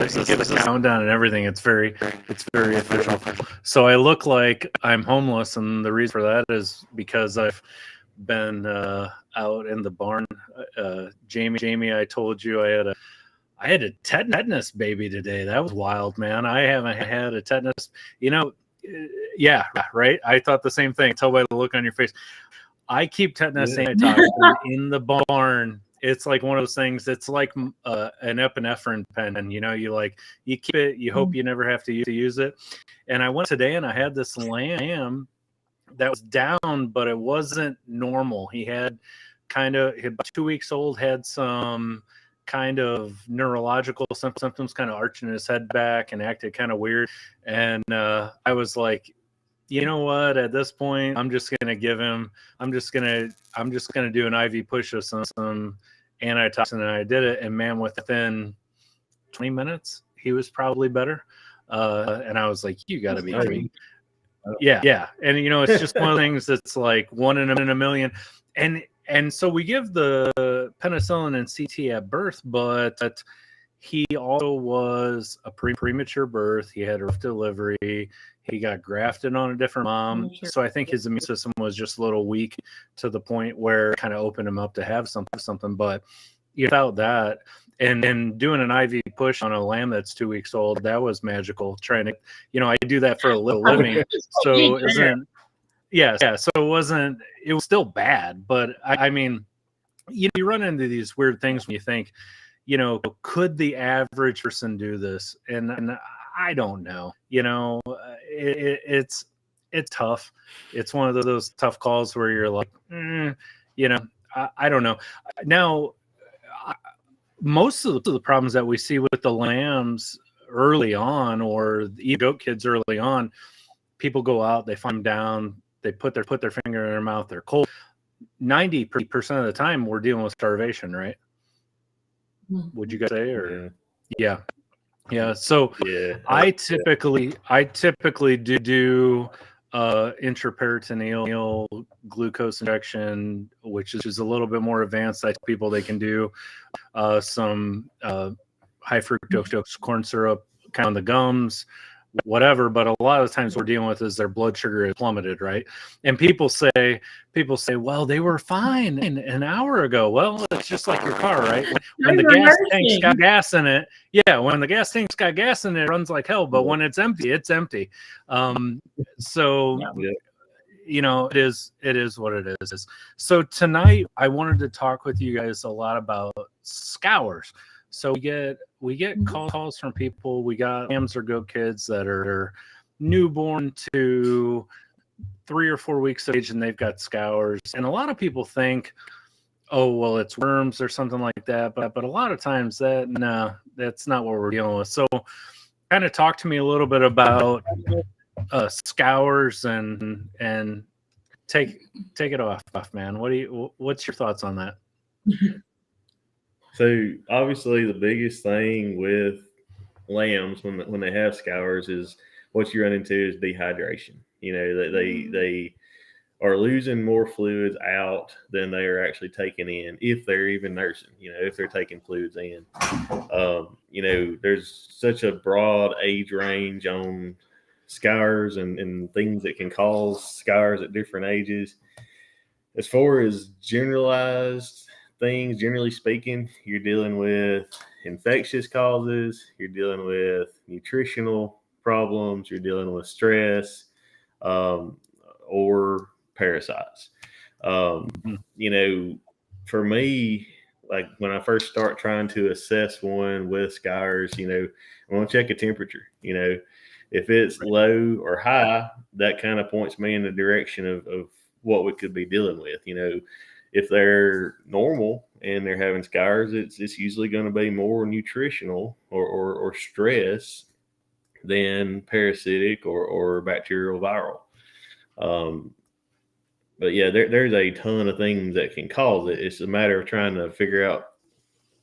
gives us countdown and everything. It's very official. So I look like I'm homeless, and the reason for that is because I've been out in the barn. Jaimi, I told you I had a tetanus baby today. That was wild, man. I haven't had a tetanus. Yeah, right. I thought the same thing. Tell by the look on your face. I keep tetanus antitoxin in the barn. It's like one of those things. It's like an epinephrine pen. You keep it. You hope you never have to use it. And I went today and I had this lamb that was down, but it wasn't normal. He had about 2 weeks old, had some kind of neurological symptoms, kind of arching his head back and acted kind of weird. And I was like, you know what? At this point, I'm just gonna do an IV push of some antitoxin, and I did it. And man, within 20 minutes, he was probably better. And I was like, you got to be kidding me. Yeah. And it's just one of the things that's like one in a million. And so we give the penicillin and CT at birth, but he also was a premature birth. He had a rough delivery. He got grafted on a different mom. So I think his immune system was just a little weak to the point where it kind of opened him up to have something. But without that, and doing an IV push on a lamb that's 2 weeks old, that was magical. Trying to, I do that for a living. So so it was still bad, but I mean, you run into these weird things when you think, could the average person do this? And I don't know, it's tough. It's one of those tough calls where you're like, I don't know. Now, most of the problems that we see with the lambs early on, or the goat kids early on, people go out, they find them down, they put their finger in their mouth, they're cold. 90% of the time, we're dealing with starvation, right? Would you guys say? Or yeah. So I typically do intraperitoneal glucose injection, which is a little bit more advanced. I tell people they can do some high fructose corn syrup kind of on the gums, whatever. But a lot of the times we're dealing with is their blood sugar is plummeted, right? And people say, well, they were fine an hour ago. Well, it's just like your car, right? When the gas tank's got gas in it, when the gas tank's got gas in it, it runs like hell. But when it's empty, it's empty. It is what it is. So tonight I wanted to talk with you guys a lot about scours. So we get calls from people. We got lambs or goat kids that are newborn to 3 or 4 weeks of age, and they've got scours. And a lot of people think, oh, well, it's worms or something like that. But a lot of times that's not what we're dealing with. So kind of talk to me a little bit about scours and take it off, man. What's your thoughts on that? So obviously the biggest thing with lambs when they have scours is what you run into is dehydration. They are losing more fluids out than they are actually taking in, if they're even nursing, if they're taking fluids in. There's such a broad age range on scours and things that can cause scours at different ages. As far as generalized things, generally speaking, you're dealing with infectious causes, you're dealing with nutritional problems, you're dealing with stress, or parasites. For me, like when I first start trying to assess one with scours, I'm going to check a temperature. If it's low or high, that kind of points me in the direction of what we could be dealing with. If they're normal and they're having scours, it's usually going to be more nutritional or stress than parasitic or bacterial viral. But yeah, there's a ton of things that can cause it. It's a matter of trying to figure out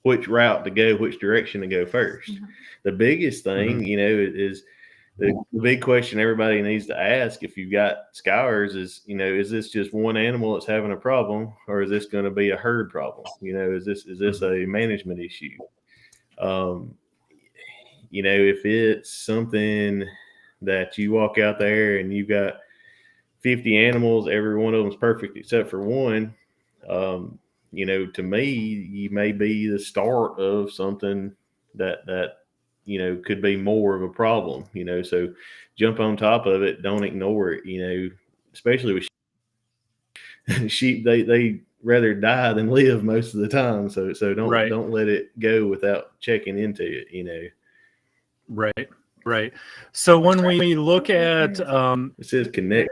which route to go, which direction to go first. Mm-hmm. The biggest thing, is the big question everybody needs to ask if you've got scours is, is this just one animal that's having a problem, or is this going to be a herd problem? Is this a management issue? if it's something that you walk out there and you've got 50 animals, every one of them is perfect except for one, to me, you may be the start of something that could be more of a problem, so jump on top of it. Don't ignore it, especially with sheep. They rather die than live most of the time. So don't let it go without checking into it, Right. So when we look at, it says connect.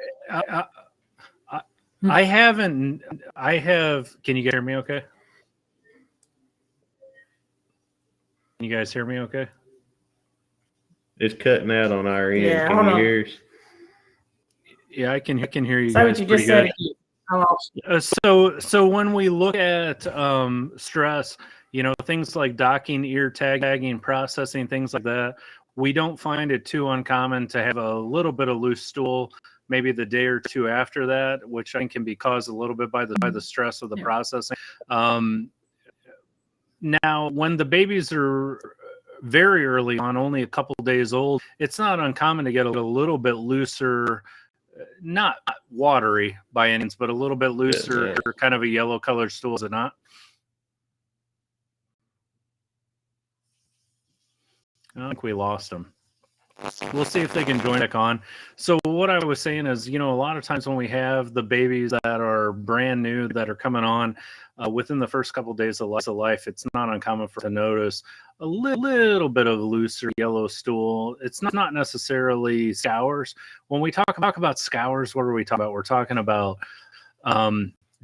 I have, can you guys hear me okay? Can you guys hear me okay? It's cutting out on our end. Yeah, can you hear us? Yeah, I can hear you guys pretty good. So when we look at stress, things like docking, ear tagging, processing, things like that, we don't find it too uncommon to have a little bit of loose stool, maybe the day or two after that, which I think can be caused a little bit by the stress of the processing. Now, when the babies are very early on, only a couple days old, it's not uncommon to get a little bit looser, not watery by any means, but a little bit looser, kind of a yellow colored stool, is it not? I think we lost them. We'll see if they can join back on. So what I was saying is, a lot of times when we have the babies that are brand new, that are coming on within the first couple of days of life, it's not uncommon to notice a little bit of looser yellow stool. It's not necessarily scours. When we talk about scours, what are we talking about? We're talking about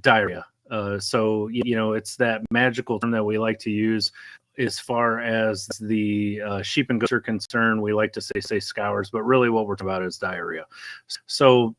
diarrhea. So it's that magical term that we like to use. As far as the sheep and goats are concerned, we like to say scours, but really what we're talking about is diarrhea. So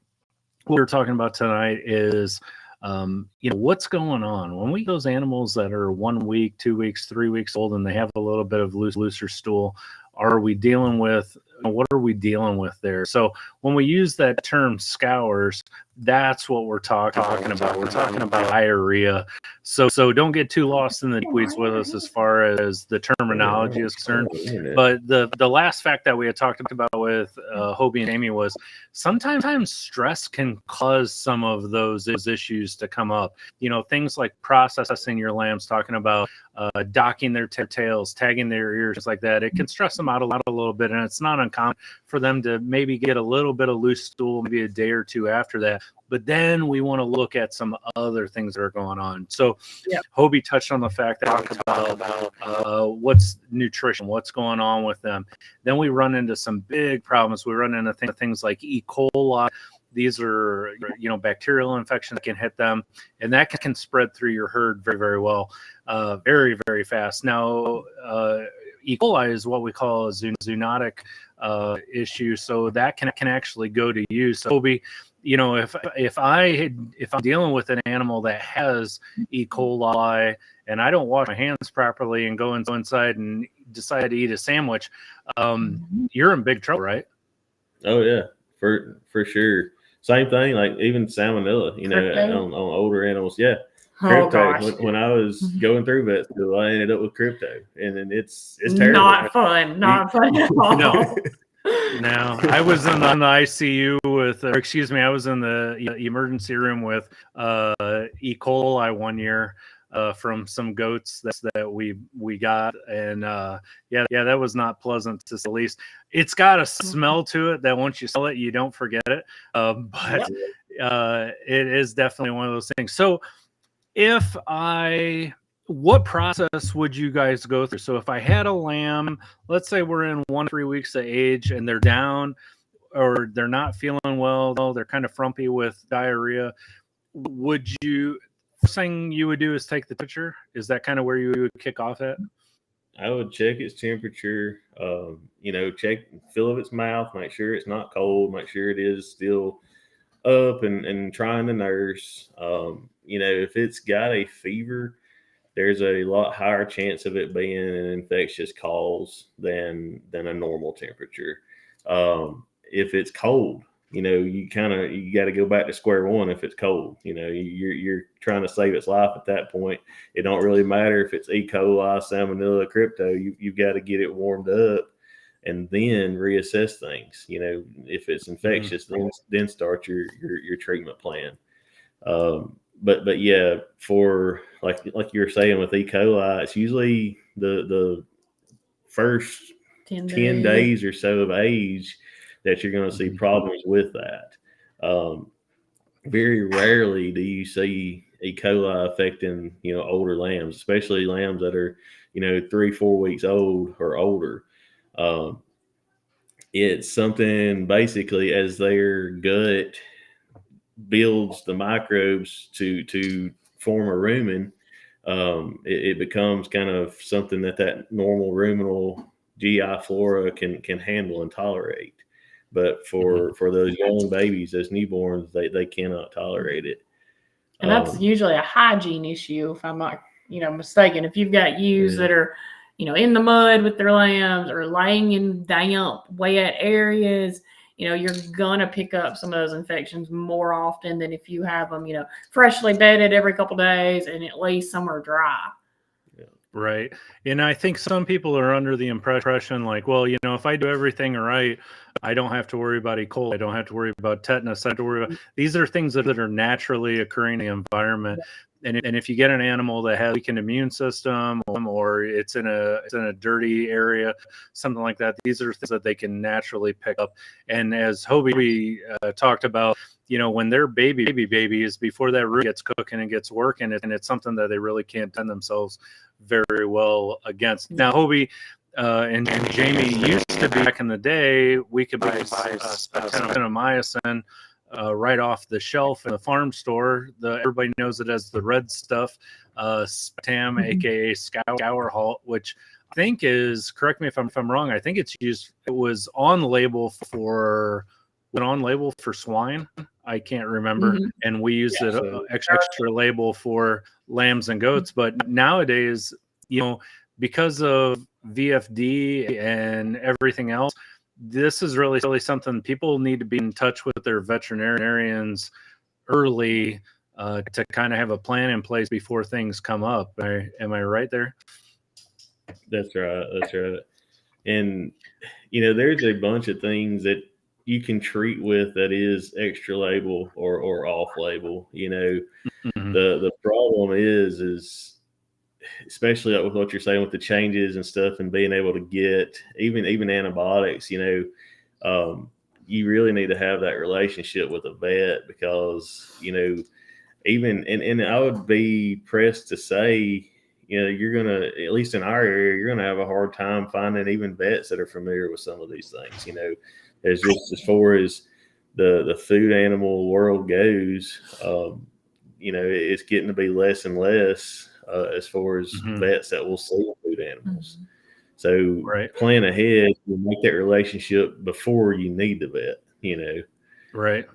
what we're talking about tonight is, what's going on when we those animals that are 1 week, 2 weeks, 3 weeks old, and they have a little bit of looser stool. Are we dealing with, what are we dealing with there? So when we use that term scours, that's what we're talking about. We're talking about diarrhea. So don't get too lost in the weeds with us as far as the terminology is concerned. But the last fact that we had talked about with Hobie and Jaimi was sometimes stress can cause some of those issues to come up. Things like processing your lambs, talking about docking their tails, tagging their ears, like that. It can stress them out a little bit, and it's not uncommon for them to maybe get a little bit of loose stool, maybe a day or two after that. But then we want to look at some other things that are going on. So Hobie touched on the fact that talk about what's nutrition, what's going on with them. Then we run into some big problems. We run into things like E. coli. These are, bacterial infections that can hit them, and that can spread through your herd very, very well, very, very fast. Now, E. coli is what we call a zoonotic issue, so that can actually go to you. So, Hobie, if I'm dealing with an animal that has E. coli and I don't wash my hands properly and go inside and decide to eat a sandwich, you're in big trouble, right? Oh yeah, for sure. Same thing, like even salmonella, on older animals. Yeah. Crypto. When I was going through vet school, I ended up with crypto, and then it's terrible. Not fun at all. No, I was in the ICU with, I was in the emergency room with E. coli 1 year from some goats that we got, and that was not pleasant, to say the least. It's got a smell to it that once you smell it, you don't forget it. But it is definitely one of those things. So what process would you guys go through? So if I had a lamb, let's say we're in 1 to 3 weeks of age and they're down or they're not feeling well, they're kind of frumpy with diarrhea, first thing you would do is take the temperature? Is that kind of where you would kick off at? I would check its temperature, check feel of its mouth, make sure it's not cold, make sure it is still up and trying to nurse. If it's got a fever, there's a lot higher chance of it being an infectious cause than a normal temperature. If it's cold, you got to go back to square one. If it's cold, you're trying to save its life at that point. It don't really matter if it's E. coli, salmonella, crypto. You've got to get it warmed up and then reassess things. If it's infectious, then start your treatment plan. But yeah, for like you were saying with E. coli, it's usually the first 10 days or so of age that you're going to see problems with that. Very rarely do you see E. coli affecting, older lambs, especially lambs that are, 3-4 weeks old or older. It's something basically as their gut builds the microbes to form a rumen, it becomes kind of something that normal ruminal GI flora can handle and tolerate. But for those young babies, those newborns, they cannot tolerate it. And that's usually a hygiene issue, if I'm not, mistaken. If you've got ewes that are, in the mud with their lambs or laying in damp, wet areas, you're gonna pick up some of those infections more often than if you have them, freshly bedded every couple of days and at least somewhere dry. Right. And I think some people are under the impression like, well, if I do everything right, I don't have to worry about E. coli. I don't have to worry about tetanus. I don't have to worry about these are things that are naturally occurring in the environment. And if you get an animal that has a weakened immune system or it's in a dirty area, something like that, these are things that they can naturally pick up. And as Hobie talked about, when they're babies, before that root gets cooking and gets working, and it's something that they really can't defend themselves very well against. Now, Hobie and Jaimi used to be back in the day, we could buy actinomycin right off the shelf in the farm store. Everybody knows it as the red stuff, Tam, aka scour halt, which I think is, correct me if I'm wrong, I think it was on label for swine. I can't remember. And we used it extra label for lambs and goats. But nowadays, because of VFD and everything else, this is really something people need to be in touch with their veterinarians early to kind of have a plan in place before things come up. Am I right there? That's right. And, there's a bunch of things that you can treat with that is extra label or off label. The problem is especially with what you're saying with the changes and stuff and being able to get even antibiotics, you really need to have that relationship with a vet because, even, and I would be pressed to say, you're going to, at least in our area, you're going to have a hard time finding even vets that are familiar with some of these things. As just as far as the food animal world goes, it's getting to be less and less as far as vets that will see food animals. So plan ahead, you make that relationship before you need the vet, Right.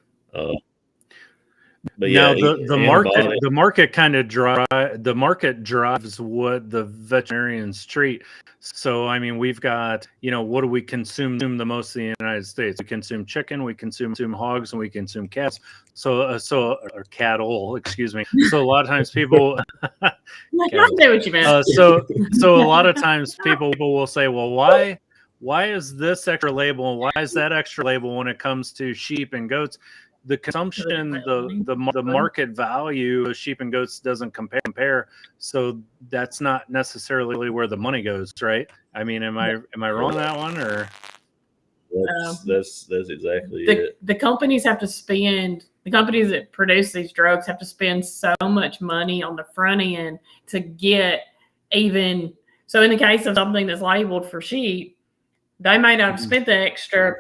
But now yeah, the market drives what the veterinarians treat. So I mean, we've got what do we consume the most in the United States? We consume chicken, we consume hogs, and we consume cats. Or cattle, excuse me. So a lot of times people. I know what you meant. So a lot of times people will say, well, why is this extra label and why is that extra label when it comes to sheep and goats? The consumption, the market value of sheep and goats doesn't compare. So that's not necessarily where the money goes, right? I mean, am I wrong on that one, or? That's exactly it. The companies have to spend. The companies that produce these drugs have to spend so much money on the front end to get even. So in the case of something that's labeled for sheep, they may not have spent the extra,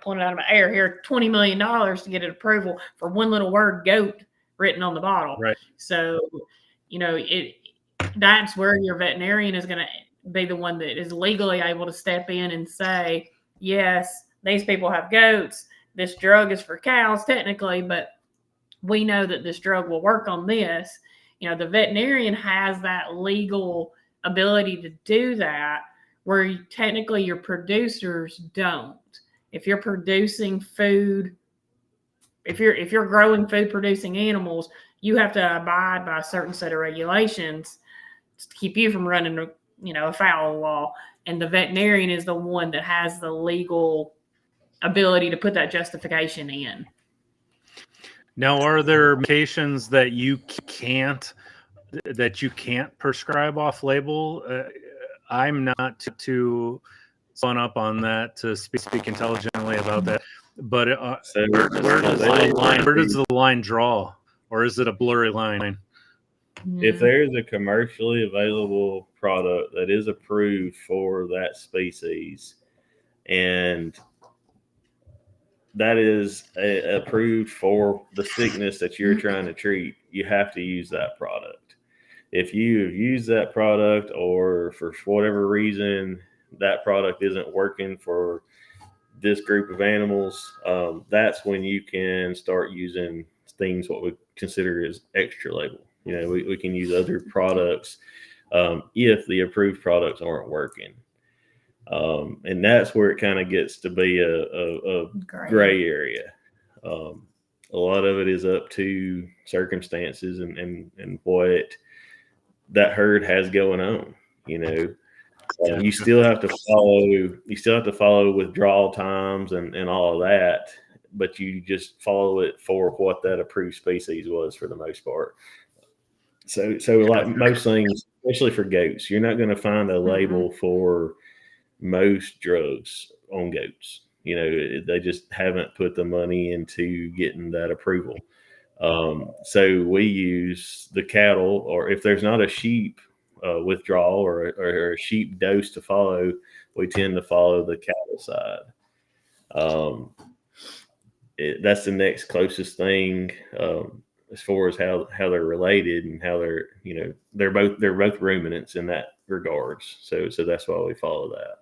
pulling it out of my air here, $20 million to get an approval for one little word goat written on the bottle. Right. So, that's where your veterinarian is going to be the one that is legally able to step in and say, yes, these people have goats. This drug is for cows technically, but we know that this drug will work on this. The veterinarian has that legal ability to do that, where technically your producers don't. If you're producing food, if you're growing food producing animals, you have to abide by a certain set of regulations to keep you from running, afoul of the law. and the veterinarian is the one that has the legal ability to put that justification in. Now, are there medications that you can't prescribe off label? I'm not too spun up on that to speak intelligently about that. But where does the line draw, or is it a blurry line? If there's a commercially available product that is approved for that species, and that is approved for the sickness that you're trying to treat, you have to use that product. If you have used that product, or for whatever reason that product isn't working for this group of animals, that's when you can start using things what we consider as extra label. We can use other products if the approved products aren't working. And that's where it kind of gets to be a gray area. A lot of it is up to circumstances and what that herd has going on. You still have to follow withdrawal times and all of that, but you just follow it for what that approved species was for the most part. So like most things, especially for goats, you're not going to find a label for most drugs on goats. They just haven't put the money into getting that approval. So we use the cattle, or if there's not a sheep withdrawal or a sheep dose to follow, we tend to follow the cattle side. That's the next closest thing as far as how they're related and how they're both ruminants in that regards. So that's why we follow that.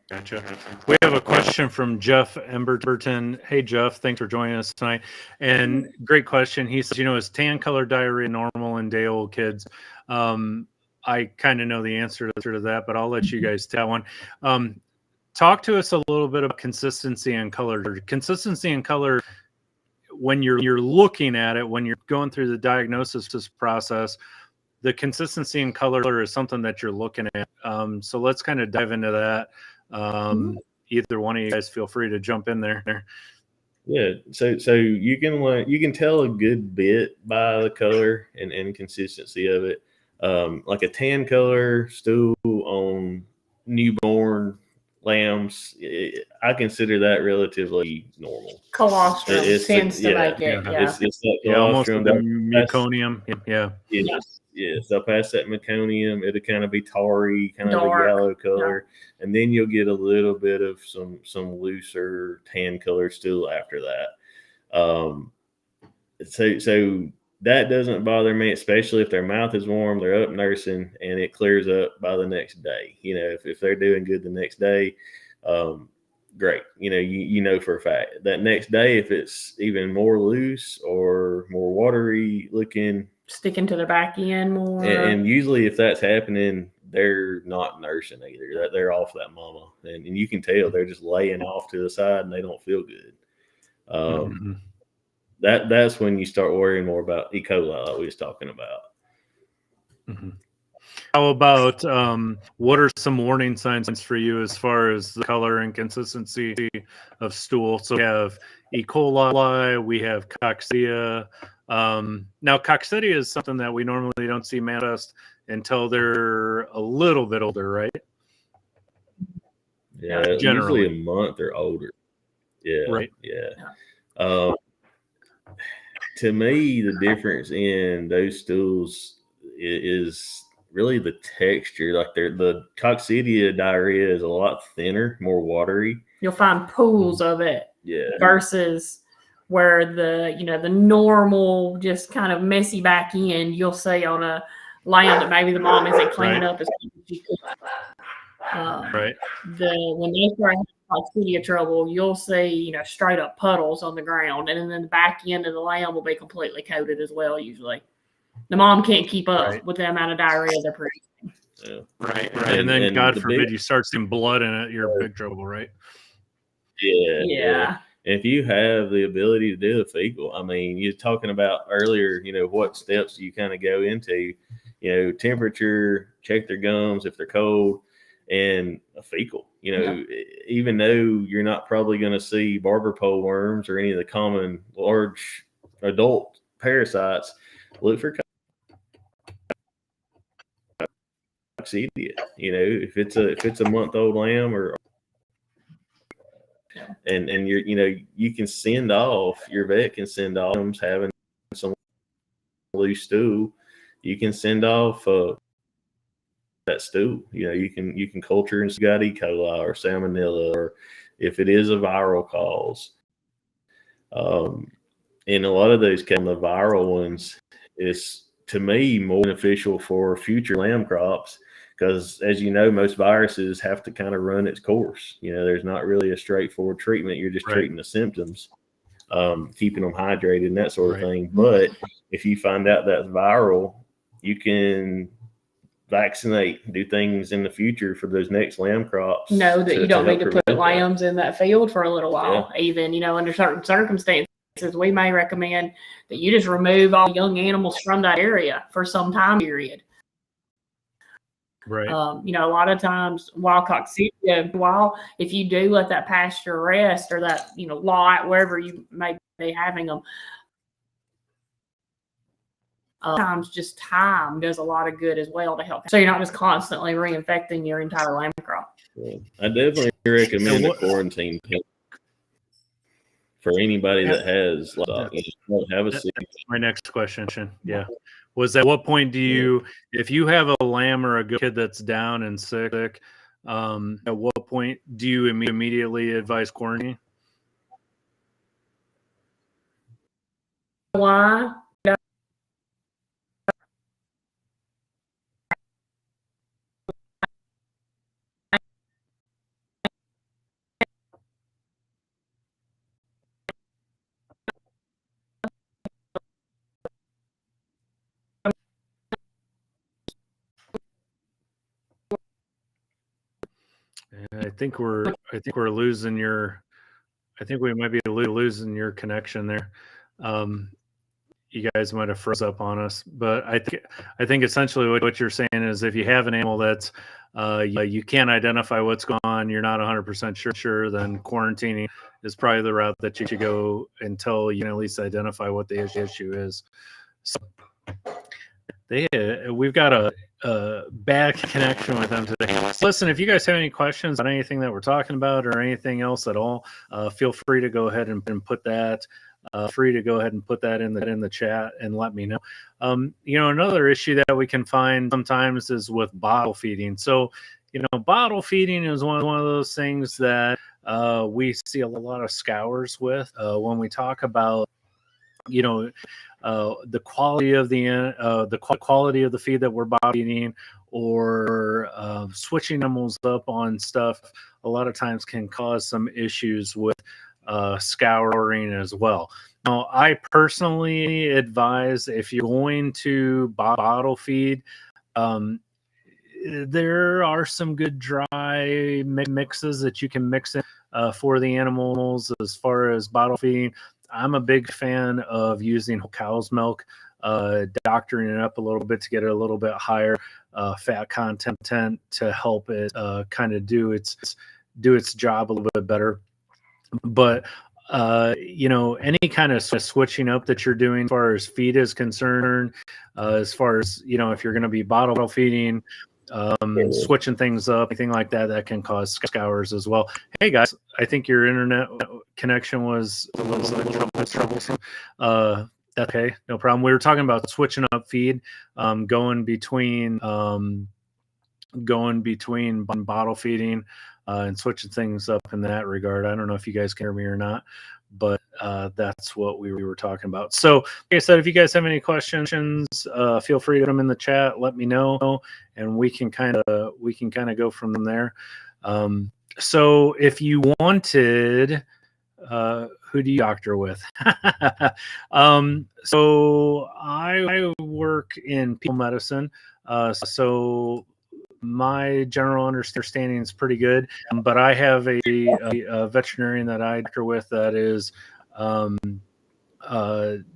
Gotcha. We have a question from Jeff Emberton. Hey, Jeff, thanks for joining us tonight. And great question. He says, is tan color diarrhea normal in day-old kids? I kind of know the answer to that, but I'll let you guys tell one. Talk to us a little bit about consistency and color. Consistency and color, when you're looking at it, when you're going through the diagnosis process, the consistency and color is something that you're looking at. So let's kind of dive into that. Either one of you guys feel free to jump in there. Yeah, so you can tell a good bit by the color and consistency of it. Like a tan color stool on newborn lambs, I consider that relatively normal. Colostrum tends to make it. It's that almost colostrum, the meconium. Yeah. So past that meconium, it'll kind of be tarry, kind of a yellow color, and then you'll get a little bit of some looser tan color stool after that. So that doesn't bother me, especially if their mouth is warm, they're up nursing, and it clears up by the next day. If they're doing good the next day, great. For a fact that next day, if it's even more loose or more watery looking, sticking to their back end more. And usually if that's happening, they're not nursing either. They're off that mama. And you can tell they're just laying off to the side and they don't feel good. That's when you start worrying more about E. coli like we was talking about. How about what are some warning signs for you as far as the color and consistency of stool? So we have E. coli, we have coccidia. Now coccidia is something that we normally don't see manifest until they're a little bit older, right? Yeah, usually a month or older. Yeah, right. Yeah. To me, the difference in those stools is really the texture. Like the coccidia diarrhea is a lot thinner, more watery. You'll find pools of it. Yeah. Versus where the normal, just kind of messy back end, you'll see on a lamb that maybe the mom isn't cleaning up as much as she could. Right. When they start having coccidia trouble, you'll see straight up puddles on the ground, and then the back end of the lamb will be completely coated as well. Usually, the mom can't keep up with the amount of diarrhea they're producing. Yeah. Right. And then God forbid you start seeing blood in it, you're in big trouble, right? Yeah. If you have the ability to do a fecal, I mean, you're talking about earlier, what steps do you kind of go into? Temperature, check their gums if they're cold, and a fecal. Even though you're not probably going to see barber pole worms or any of the common large adult parasites, look for coccidia. If it's a month-old lamb and you can send off, your vet can send off having some loose stool. You can send off that stool. You can culture and got E. coli or salmonella, or if it is a viral cause. And a lot of those the viral ones is, to me, more beneficial for future lamb crops, because as you know, most viruses have to kind of run its course. There's not really a straightforward treatment. You're just treating the symptoms, keeping them hydrated and that sort of thing. But if you find out that's viral, you can vaccinate, do things in the future for those next lamb crops. Know that you don't need to put lambs in that field for a little while. Even, under certain circumstances, we may recommend that you just remove all young animals from that area for some time period. Right. A lot of times wild coccidia, if you do let that pasture rest, or that, lot, wherever you may be having them, sometimes just time does a lot of good as well to help. So you're not just constantly reinfecting your entire lamb crop. Yeah. I definitely recommend a quarantine for anybody that has have a season. My next question. Yeah. Was at what point do you, if you have a lamb or a kid that's down and sick, at what point do you immediately advise quarantine? Why? I think we're losing your. I think we might be losing your connection there. You guys might have froze up on us, but I think essentially what you're saying is, if you have an animal that's you can't identify what's going on, you're not 100% sure, then quarantining is probably the route that you should go until you can at least identify what the issue is. So we've got a bad connection with them today. Listen, if you guys have any questions on anything that we're talking about or anything else at all, feel free to go ahead and put that. In the chat and let me know. Another issue that we can find sometimes is with bottle feeding. So, bottle feeding is one of those things that we see a lot of scours with when we talk about, the quality of the quality of the feed that we're bottle feeding, or switching animals up on stuff. A lot of times can cause some issues with scouring as well. Now, I personally advise, if you're going to bottle feed, there are some good dry mixes that you can mix in for the animals as far as bottle feeding. I'm a big fan of using cow's milk, doctoring it up a little bit to get it a little bit higher fat content to help it kind of do its job a little bit better. But any kind of switching up that you're doing as far as feed is concerned, as far as if you're going to be bottle feeding, switching things up, anything like that can cause scours as well. Hey guys, I think your internet connection was a little troublesome. That's okay, no problem. We were talking about switching up feed, going between bottle feeding and switching things up in that regard. I don't know if you guys can hear me or not, but that's what we were talking about. So, like I said, if you guys have any questions, feel free to put them in the chat. Let me know, and we can kind of go from there. So, if you wanted, who do you doctor with? So I work in people medicine. So my general understanding is pretty good, but I have a veterinarian that I doctor with that is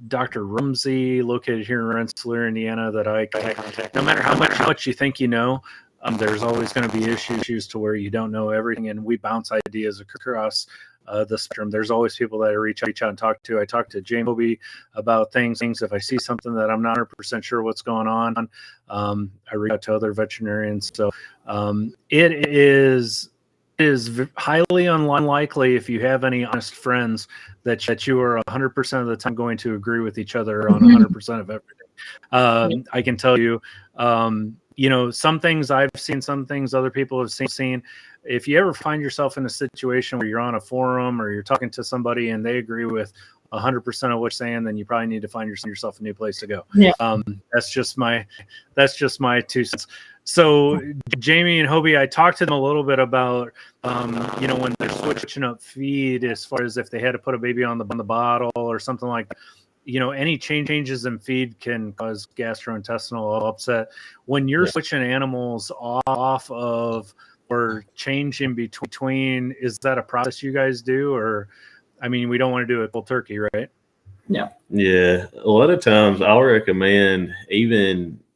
Dr. Rumsey, located here in Rensselaer, Indiana, that I contact. No matter how much you think you know, There's always going to be issues to where you don't know everything, and we bounce ideas across the spectrum. There's always people that I reach out and talk to. I talk to Jaimi and Hobie about things. If I see something that I'm not 100% sure what's going on, I reach out to other veterinarians. So it is highly unlikely, if you have any honest friends, that you are 100% of the time going to agree with each other on 100% of everything. I can tell you, some things I've seen, some things other people have seen. If you ever find yourself in a situation where you're on a forum or you're talking to somebody and they agree with 100% of what you're saying, then you probably need to find yourself a new place to go. Yeah. That's just my 2 cents. So Jaimi and Hobie, I talked to them a little bit about, when they're switching up feed, as far as if they had to put a baby on the bottle or something like that. Any changes in feed can cause gastrointestinal upset. When you're switching animals off of or changing between, is that a process you guys do? Or, we don't want to do it cold turkey, right? Yeah. Yeah. A lot of times I'll recommend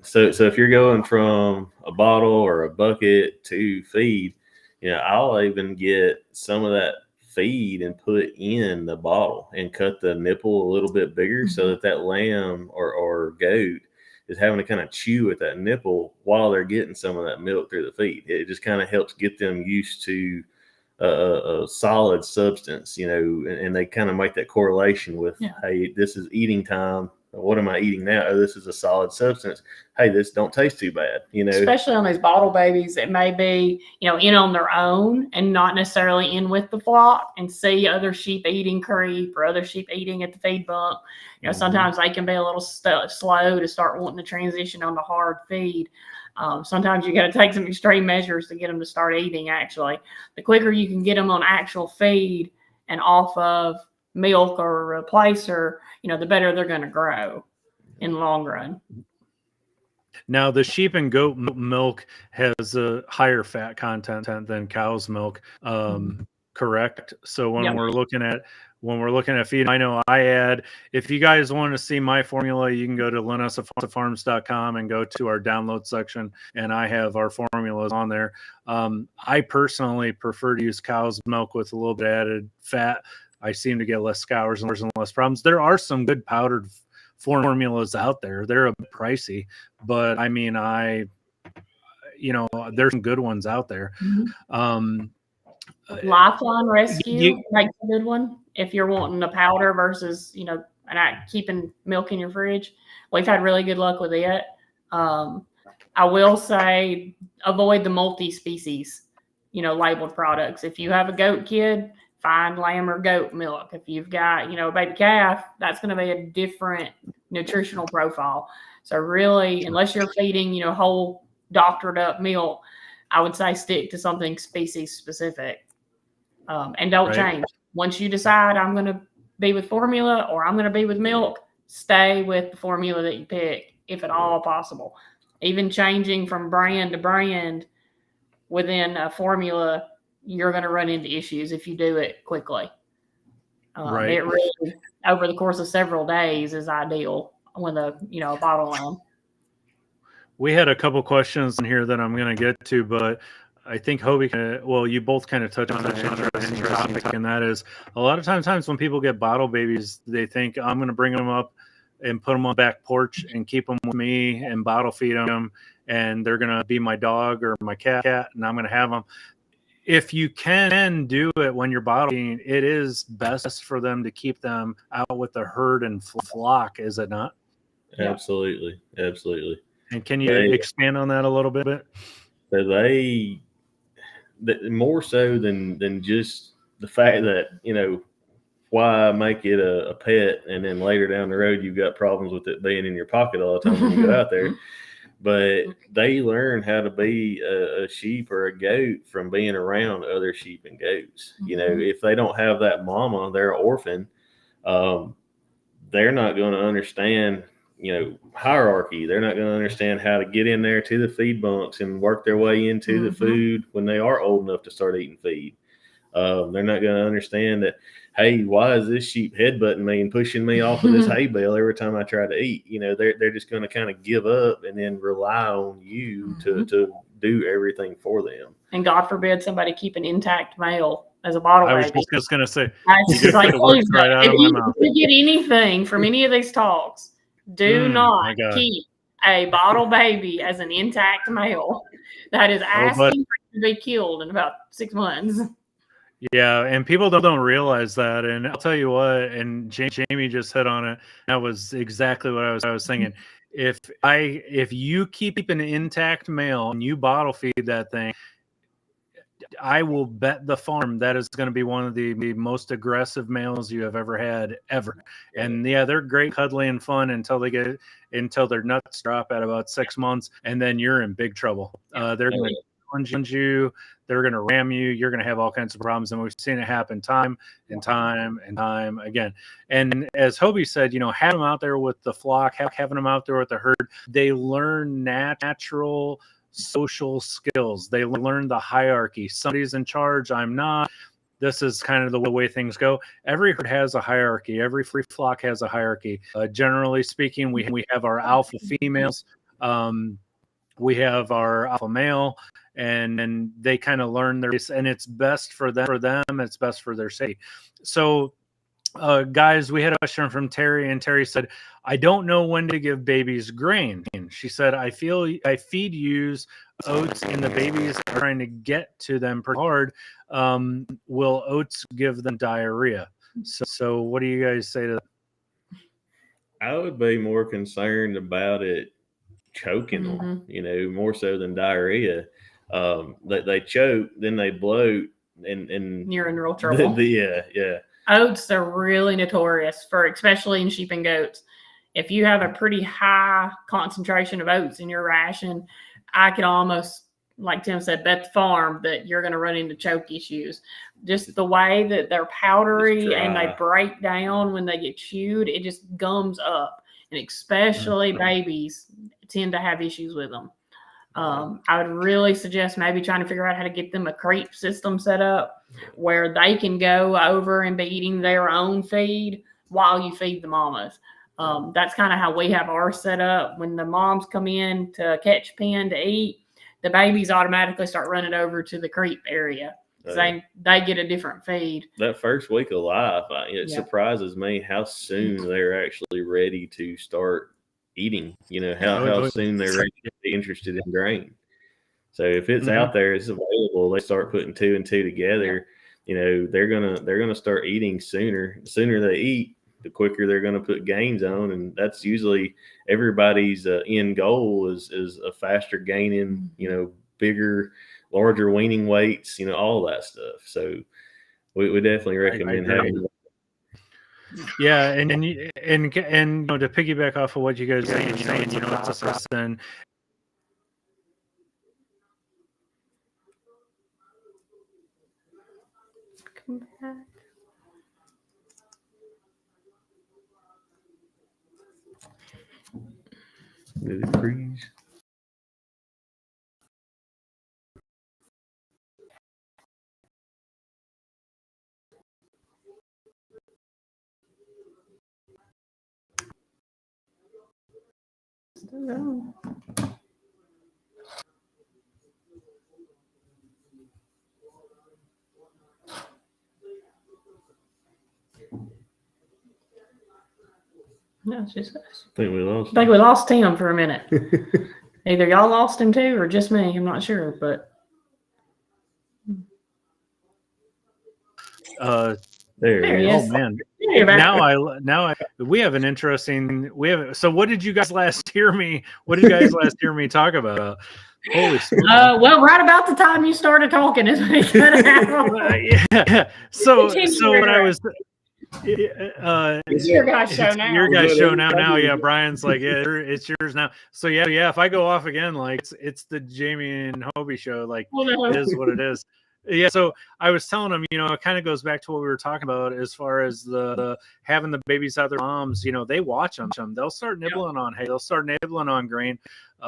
so if you're going from a bottle or a bucket to feed, I'll even get some of that feed and put in the bottle and cut the nipple a little bit bigger so that lamb or goat is having to kind of chew at that nipple while they're getting some of that milk through the feed. It just kind of helps get them used to a solid substance, and they kind of make that correlation with, hey, this is eating time. What am I eating now? Oh, this is a solid substance. Hey, this don't taste too bad, Especially on these bottle babies, it may be, in on their own and not necessarily in with the flock, and see other sheep eating creep or other sheep eating at the feed bunk. Sometimes they can be a little slow to start wanting to transition on the hard feed. Sometimes you got to take some extreme measures to get them to start eating. Actually, the quicker you can get them on actual feed and off of milk or a replacer, the better they're going to grow in the long run. Now, the sheep and goat milk has a higher fat content than cow's milk, correct? So when we're looking at feed, I know I add. If you guys want to see my formula, you can go to linessafarms.com and go to our download section, and I have our formulas on there. I personally prefer to use cow's milk with a little bit added fat. I seem to get less scours and less problems. There are some good powdered formulas out there. They're a bit pricey, but there's some good ones out there. Lifeline Rescue makes a good one if you're wanting a powder versus, keeping milk in your fridge. We've had really good luck with it. I will say avoid the multi-species, labeled products. If you have a goat kid, find lamb or goat milk. If you've got, a baby calf, that's going to be a different nutritional profile. So really, unless you're feeding, whole doctored up milk, I would say stick to something species specific. And don't change. Once you decide I'm going to be with formula or I'm going to be with milk, stay with the formula that you pick, if at all possible. Even changing from brand to brand within a formula, you're going to run into issues if you do it quickly. It really, over the course of several days, is ideal with a bottle lamb. We had a couple questions in here that I'm going to get to, but I think Hobie, you both kind of touched on an interesting topic, and that is a lot of times when people get bottle babies, they think I'm going to bring them up and put them on the back porch and keep them with me and bottle feed them, and they're going to be my dog or my cat, and I'm going to have them. If you can do it when you're bottling, it is best for them to keep them out with the herd and flock, is it not? Absolutely. And can you expand on that a little bit? So they more so than just the fact that, why make it a pet and then later down the road you've got problems with it being in your pocket all the time when you go out there. But they learn how to be a sheep or a goat from being around other sheep and goats. If they don't have that mama, they're an orphan. They're not going to understand, hierarchy. They're not going to understand how to get in there to the feed bunks and work their way into the food when they are old enough to start eating feed. They're not going to understand that, hey, why is this sheep headbutting me and pushing me off of this hay bale every time I try to eat? They're just going to kind of give up and then rely on you to do everything for them. And God forbid somebody keep an intact male as a bottle I was baby. just going to say, That's just like, words right out of my mouth. If you get anything from any of these talks, do not keep a bottle baby as an intact male. That is asking for it to be killed in about 6 months. Yeah, and people don't realize that. And I'll tell you what, and Jamie just hit on it. That was exactly what I was thinking. If you keep an intact male and you bottle feed that thing, I will bet the farm that is going to be one of the most aggressive males you have ever had ever. And yeah, they're great, cuddly, and fun until their nuts drop at about 6 months, and then you're in big trouble. They're going to challenge you, they're going to ram you, you're going to have all kinds of problems, and we've seen it happen time and time and time again. And as Hobie said, having them out there with the flock, having them out there with the herd, they learn natural social skills. They learn the hierarchy. Somebody's in charge, I'm not. This is kind of the way things go. Every herd has a hierarchy. Every free flock has a hierarchy. Generally speaking, we have our alpha females. We have our alpha male, and they kind of learn their, and it's best for them. It's best for their safety. So, guys, we had a question from Terry, and Terry said, I don't know when to give babies grain. She said, I feed use oats and the babies are trying to get to them pretty hard. Will oats give them diarrhea? So what do you guys say to that? I would be more concerned about it choking them, more so than diarrhea. They choke, then they bloat, and you're in real trouble. Yeah. Oats are really notorious for, especially in sheep and goats. If you have a pretty high concentration of oats in your ration, I could almost, like Tim said, bet the farm that you're going to run into choke issues. Just the way that they're powdery and they break down when they get chewed, it just gums up. And especially babies tend to have issues with them. I would really suggest maybe trying to figure out how to get them a crepe system set up where they can go over and be eating their own feed while you feed the mamas. That's kind of how we have ours set up. When the moms come in to catch pen to eat, the babies automatically start running over to the crepe area. They get a different feed. That first week of life, it surprises me how soon they're actually ready to start eating. How soon they're ready to be interested in grain. So if it's out there, it's available. They start putting 2 and 2 together. They're gonna start eating sooner. The sooner they eat, the quicker they're gonna put gains on, and that's usually everybody's end goal is a faster gain in bigger, larger weaning weights, all that stuff. So we definitely recommend having. Yeah, and to piggyback off of what you guys saying, it's a process. And come back. Did it freeze? No. No, it's just us. I think we lost him for a minute. Either y'all lost him too, or just me. I'm not sure, but there he is. Oh man! We have an interesting. So what did you guys last hear me? What did you guys last hear me talk about? Holy smokes! Well, right about the time you started talking is when it cut out. Yeah. So what I was. It's your guys' show now. Your guys' show now. Yeah, Brian's like, yeah, it's yours now. So yeah. If I go off again, like it's the Jaimi and Hobie show. Like it is what it is. Yeah. So I was telling them, it kind of goes back to what we were talking about as far as the having the babies out their moms. They watch them. They'll start nibbling on hay. They'll start nibbling on grain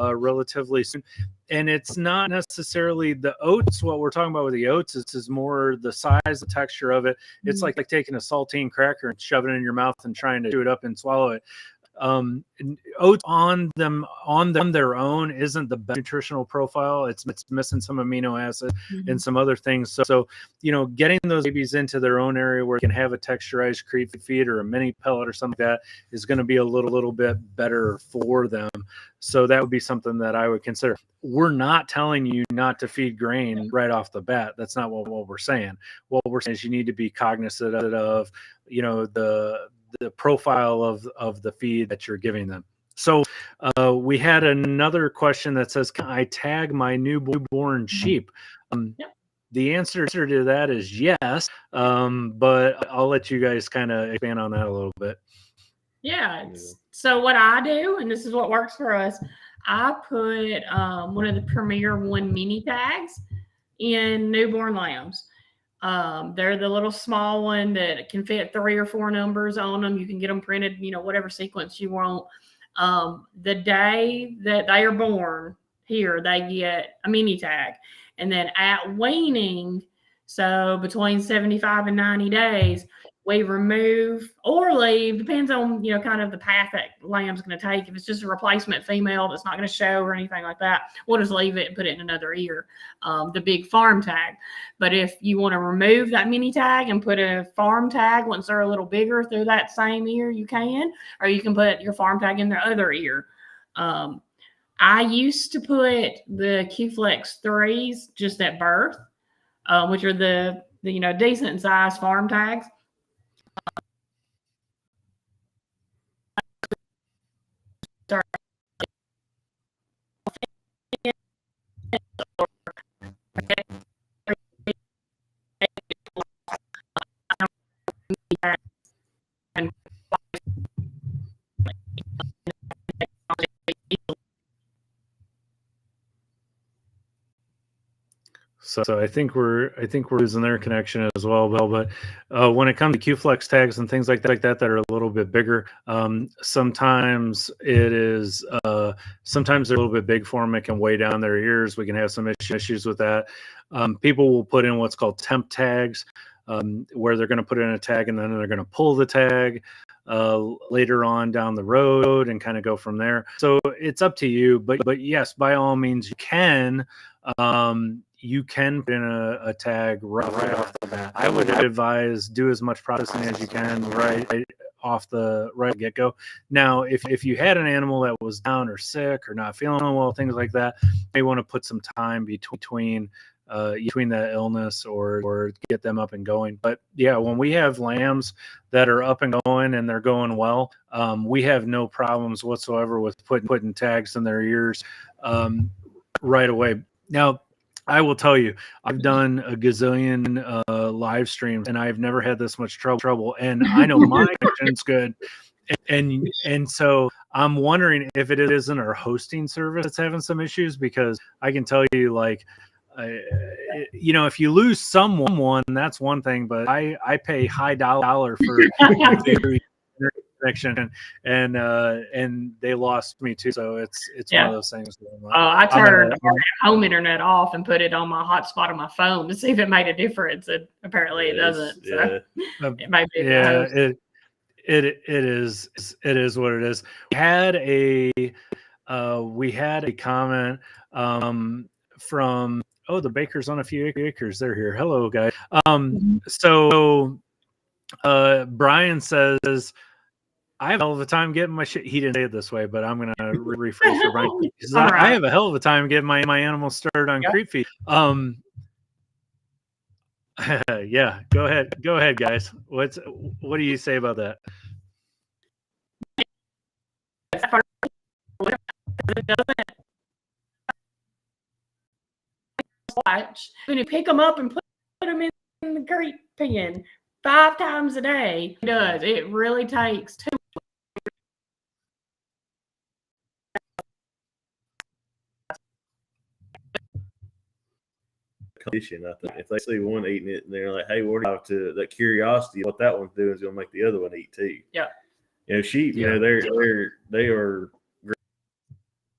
relatively soon. And it's not necessarily the oats. What we're talking about with the oats is more the size, the texture of it. It's like taking a saltine cracker and shoving it in your mouth and trying to chew it up and swallow it. Oats on their own isn't the best nutritional profile. It's missing some amino acids and some other things. So getting those babies into their own area where they can have a texturized creep feed or a mini pellet or something like that is going to be a little bit better for them. So that would be something that I would consider. We're not telling you not to feed grain right off the bat. That's not what we're saying. What we're saying is you need to be cognizant of, the profile of the feed that you're giving them. So we had another question that says, can I tag my newborn sheep? The answer to that is yes, but I'll let you guys kind of expand on that a little bit. Yeah. So what I do, and this is what works for us, I put one of the Premier 1 mini tags in newborn lambs. They're the little small one that can fit 3 or 4 numbers on them. You can get them printed, whatever sequence you want. The day that they are born here, they get a mini tag. And then at weaning, so between 75 and 90 days, we remove or leave, depends on, kind of the path that lamb's going to take. If it's just a replacement female that's not going to show or anything like that, we'll just leave it and put it in another ear, the big farm tag. But if you want to remove that mini tag and put a farm tag once they're a little bigger through that same ear, you can, or you can put your farm tag in their other ear. I used to put the Q-Flex 3s just at birth, which are the decent size farm tags. So I think we're losing their connection as well, Bill. But when it comes to Q-Flex tags and things like that are a little bit bigger, sometimes they're a little bit big for them. It can weigh down their ears. We can have some issues with that. People will put in what's called temp tags, where they're going to put in a tag and then they're going to pull the tag later on down the road and kind of go from there. So it's up to you. But yes, by all means, you can. You can put in a tag right off the bat. I would advise do as much processing as you can right off the get-go. Now, if you had an animal that was down or sick or not feeling well, things like that, you may want to put some time between that illness or get them up and going. But yeah, when we have lambs that are up and going and they're going well, we have no problems whatsoever with putting tags in their ears right away. Now, I will tell you, I've done a gazillion live streams, and I've never had this much trouble. And I know my connection's good, and so I'm wondering if it isn't our hosting service that's having some issues, because I can tell you, like, if you lose someone, that's one thing, but I pay high dollar for connection, and they lost me too. So it's one of those things. I turned home internet off and put it on my hotspot on my phone to see if it made a difference, and apparently it doesn't. So it might be it is what it is. We had a comment from the bakers on a few acres. They're here. Hello, guys. So Brian says, I have a hell of a time getting my shit. He didn't say it this way, but I'm going to rephrase for Brian. I have a hell of a time getting my animals started on creep feed. Yeah, go ahead, guys. What do you say about that? When you pick them up and put them in the creep pen 5 times a day, it really takes 2. If they see one eating it and they're like, hey, what are you to that curiosity, what that one's doing is going to make the other one eat too. Yeah. Sheep, they are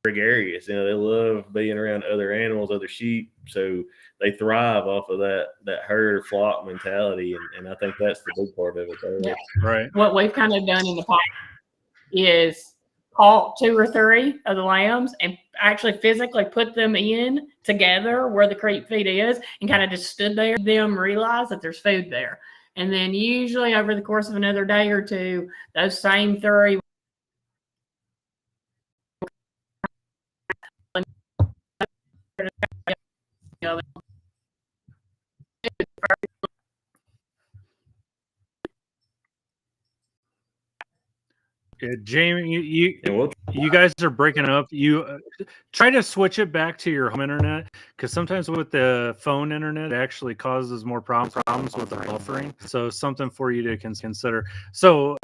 gregarious. They love being around other animals, other sheep. So they thrive off of that herd or flock mentality. And I think that's the big part of it. Right. What we've kind of done in the past. is call 2 or 3 of the lambs and actually physically put them in together where the creep feed is and kind of just stood there, them realize that there's food there. And then usually over the course of another day or two, those same 3 Jaimi, you guys are breaking up. You try to switch it back to your home internet, because sometimes with the phone internet, it actually causes more problems with the buffering. So something for you to consider. So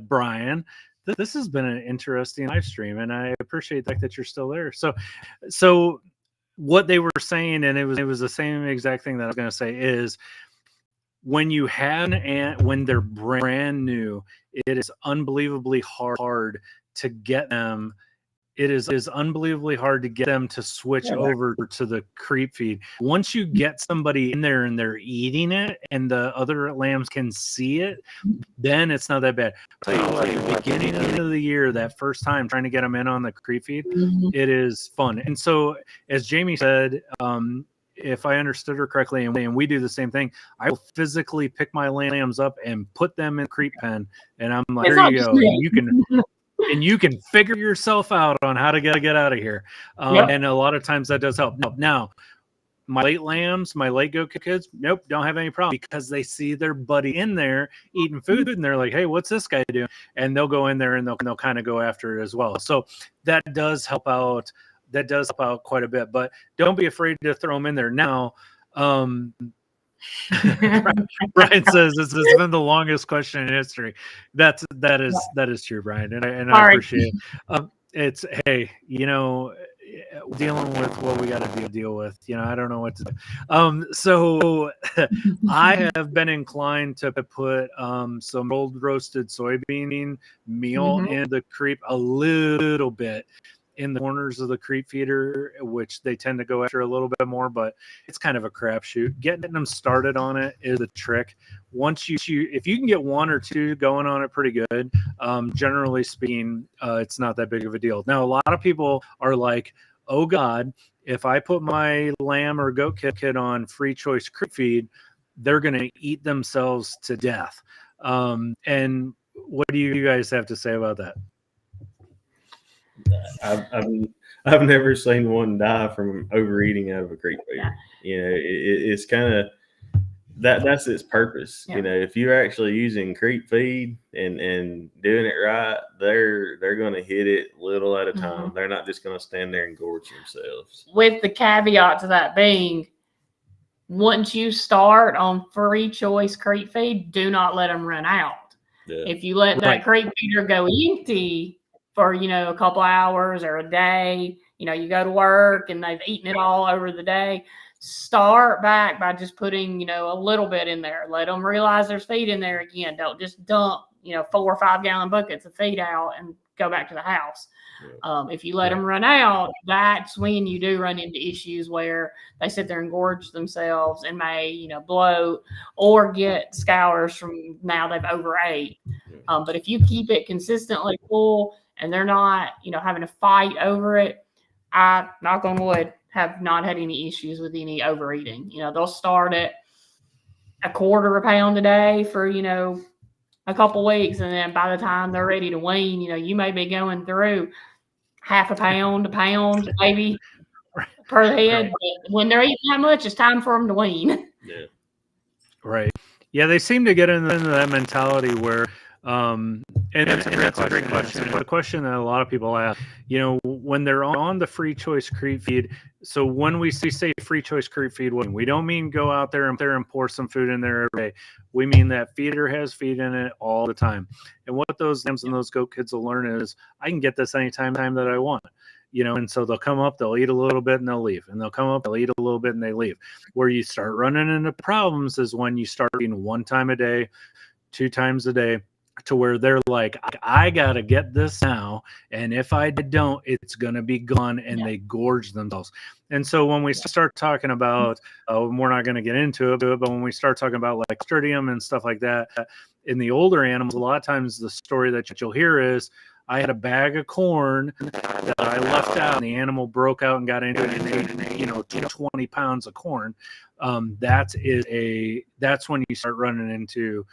Brian, this has been an interesting live stream, and I appreciate the fact that you're still there. So what they were saying, and it was the same exact thing that I was going to say, is when you have when they're brand new, it is unbelievably hard to get them. It is unbelievably hard to get them to switch over to the creep feed. Once you get somebody in there and they're eating it and the other lambs can see it, then it's not that bad. I'll tell you what, at the beginning of the year, that first time trying to get them in on the creep feed, it is fun. And so, as Jaimi said, if I understood her correctly, and we do the same thing, I will physically pick my lambs up and put them in the creep pen, and I'm like, here you go. And you can figure yourself out on how to get out of here. And a lot of times that does help. Now, my late lambs, my late goat kids, nope, don't have any problem, because they see their buddy in there eating food, and they're like, hey, what's this guy doing? And they'll go in there and they'll kind of go after it as well. So that does help out. That does help out quite a bit. But don't be afraid to throw them in there. Now, Brian says this has been the longest question in history. That is true, Brian, and I appreciate it. It's, hey, dealing with what we got to deal with. I don't know what to do. So I have been inclined to put some old roasted soybean meal in the creep a little bit in the corners of the creep feeder, which they tend to go after a little bit more, but it's kind of a crapshoot. Getting them started on it is the trick. Once if you can get 1 or 2 going on it pretty good, generally speaking, it's not that big of a deal. Now, a lot of people are like, oh God, if I put my lamb or goat kid on free choice creep feed, they're going to eat themselves to death. And what do you guys have to say about that? I've never seen one die from overeating out of a creep feed. It's kind of that's its purpose. If you're actually using creep feed and doing it right, they're going to hit it little at a time. They're not just going to stand there and gorge themselves. With the caveat to that being, once you start on free choice creep feed, do not let them run out. If you let that creep feeder go empty for, a couple hours or a day, you go to work and they've eaten it all over the day, start back by just putting, a little bit in there. Let them realize there's feed in there again. Don't just dump, 4 or 5 gallon buckets of feed out and go back to the house. If you let them run out, that's when you do run into issues where they sit there and gorge themselves and may, bloat or get scours from now they've overate. But if you keep it consistently full and they're not, having to fight over it, I, knock on wood, have not had any issues with any overeating. They'll start at a quarter a pound a day for, a couple weeks. And then by the time they're ready to wean, you may be going through half a pound, maybe per head. But when they're eating that much, it's time for them to wean. Yeah. Right. Yeah, they seem to get into that mentality where, and that's a great question. The question that a lot of people ask, when they're on the free choice creep feed. So when we say free choice creep feed, we don't mean go out there and pour some food in there every day. We mean that feeder has feed in it all the time. And what those lambs and those goat kids will learn is, I can get this anytime that I want. And so they'll come up, they'll eat a little bit and they'll leave. And they'll come up, they'll eat a little bit and they leave. Where you start running into problems is when you start eating 1 time a day, 2 times a day, to where they're like, I got to get this now. And if I don't, it's going to be gone. And they gorge themselves. And so when we start talking about, we're not going to get into it, but when we start talking about like Clostridium and stuff like that, in the older animals, a lot of times the story that you'll hear is, I had a bag of corn that I left out, and the animal broke out and got into it and ate, 20 pounds of corn. That's when you start running into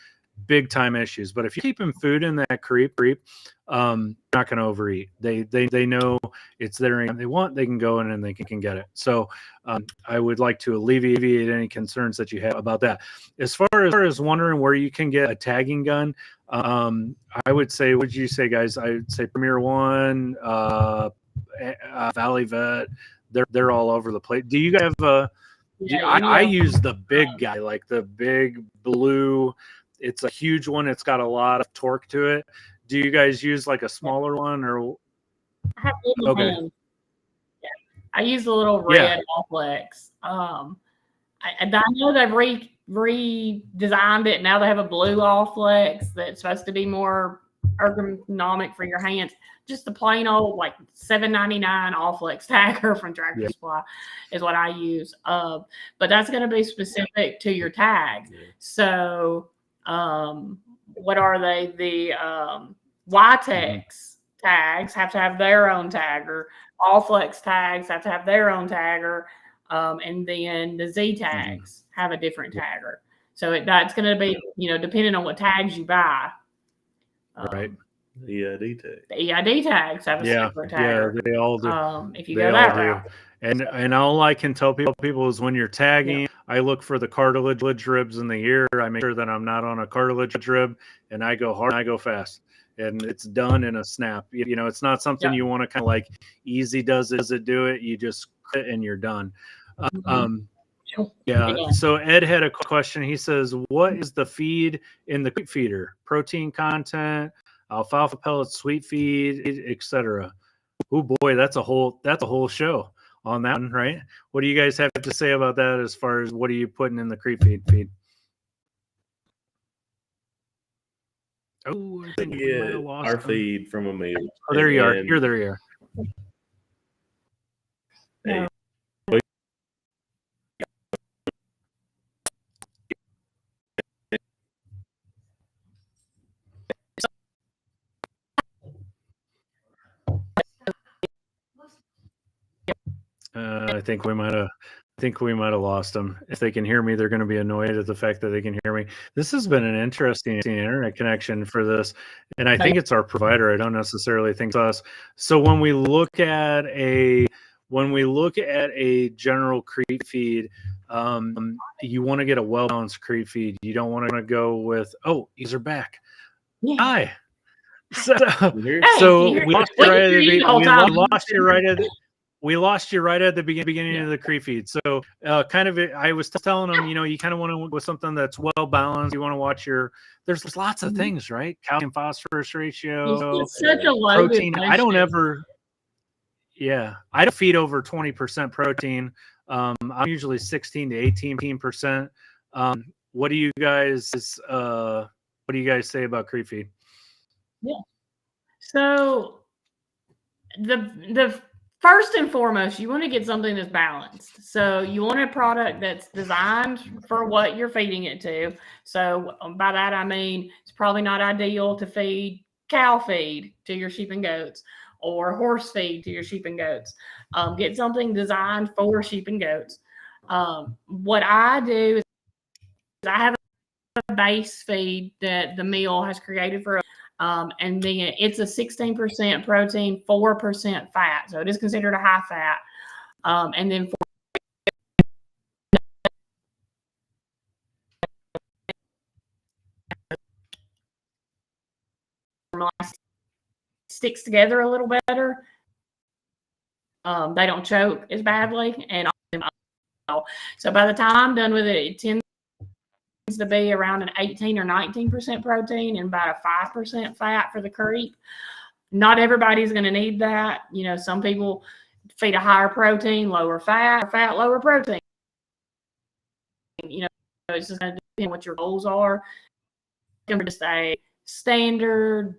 big time issues. But if you're keeping food in that creep, not going to overeat. They know it's there and they want, they can go in and they can get it. So I would like to alleviate any concerns that you have about that. As far as wondering where you can get a tagging gun, I would say, what did you say, guys? I would say Premier One, Valley Vet. They're all over the place. Do you guys have I use the big guy, like the big blue. It's a huge one. It's got a lot of torque to it. Do you guys use like a smaller one or? I have okay. Yeah. I use the little red Allflex. I know they've redesigned it. Now they have a blue Allflex that's supposed to be more ergonomic for your hands. Just the plain old like $7.99 Allflex tagger from Tractor Supply is what I use. But that's going to be specific to your tag. So what are they? The Y-Tex tags have to have their own tagger. Allflex tags have to have their own tagger. And then the Z tags have a different tagger. So that's going to be, depending on what tags you buy. Right. The EID tags. The EID tags have a separate tagger. Yeah, they all do. If you go that route. And all I can tell people is when you're tagging, I look for the cartilage ribs in the ear. I make sure that I'm not on a cartilage rib, and I go hard and I go fast. And it's done in a snap. It's not something you want to kind of like easy does it do it. You just quit and you're done. So Ed had a question. He says, what is the feed in the creep feeder? Protein content, alfalfa pellets, sweet feed, etc. Oh boy, that's a whole show on that one, right? What do you guys have to say about that as far as what are you putting in the creep feed? Oh, I think we might have lost our feed from a meal. Oh, there you are. There you are. Yeah. I think we might have lost them. If they can hear me, they're going to be annoyed at the fact that they can hear me. This has been an interesting internet connection for this, and I think it's our provider. I don't necessarily think it's us. So when we look at a general creep feed, you want to get a well-balanced creep feed. You don't want to go with, oh, these are back. Yeah. Hi. So we lost you right at the We lost you right at the beginning of the creep feed. So I was telling them, you kind of want to go with something that's well balanced. You want to watch there's lots of things, right? Calcium phosphorus ratio, it's such a low protein. I don't feed over 20% protein. I'm usually 16 to 18%. What do you guys say about creep feed? Yeah. So the first and foremost, you want to get something that's balanced. So you want a product that's designed for what you're feeding it to. So by that, I mean, it's probably not ideal to feed cow feed to your sheep and goats or horse feed to your sheep and goats. Get something designed for sheep and goats. What I do is I have a base feed that the meal has created for and then it's a 16% protein, 4% fat. So it is considered a high fat. And then sticks together a little better. They don't choke as badly. And so by the time I'm done with it, it tends to be around an 18 or 19% protein and about a 5% fat for the creep. Not everybody's going to need that. Some people feed a higher protein, lower fat, lower protein. It's just going to depend on what your goals are. Just a standard,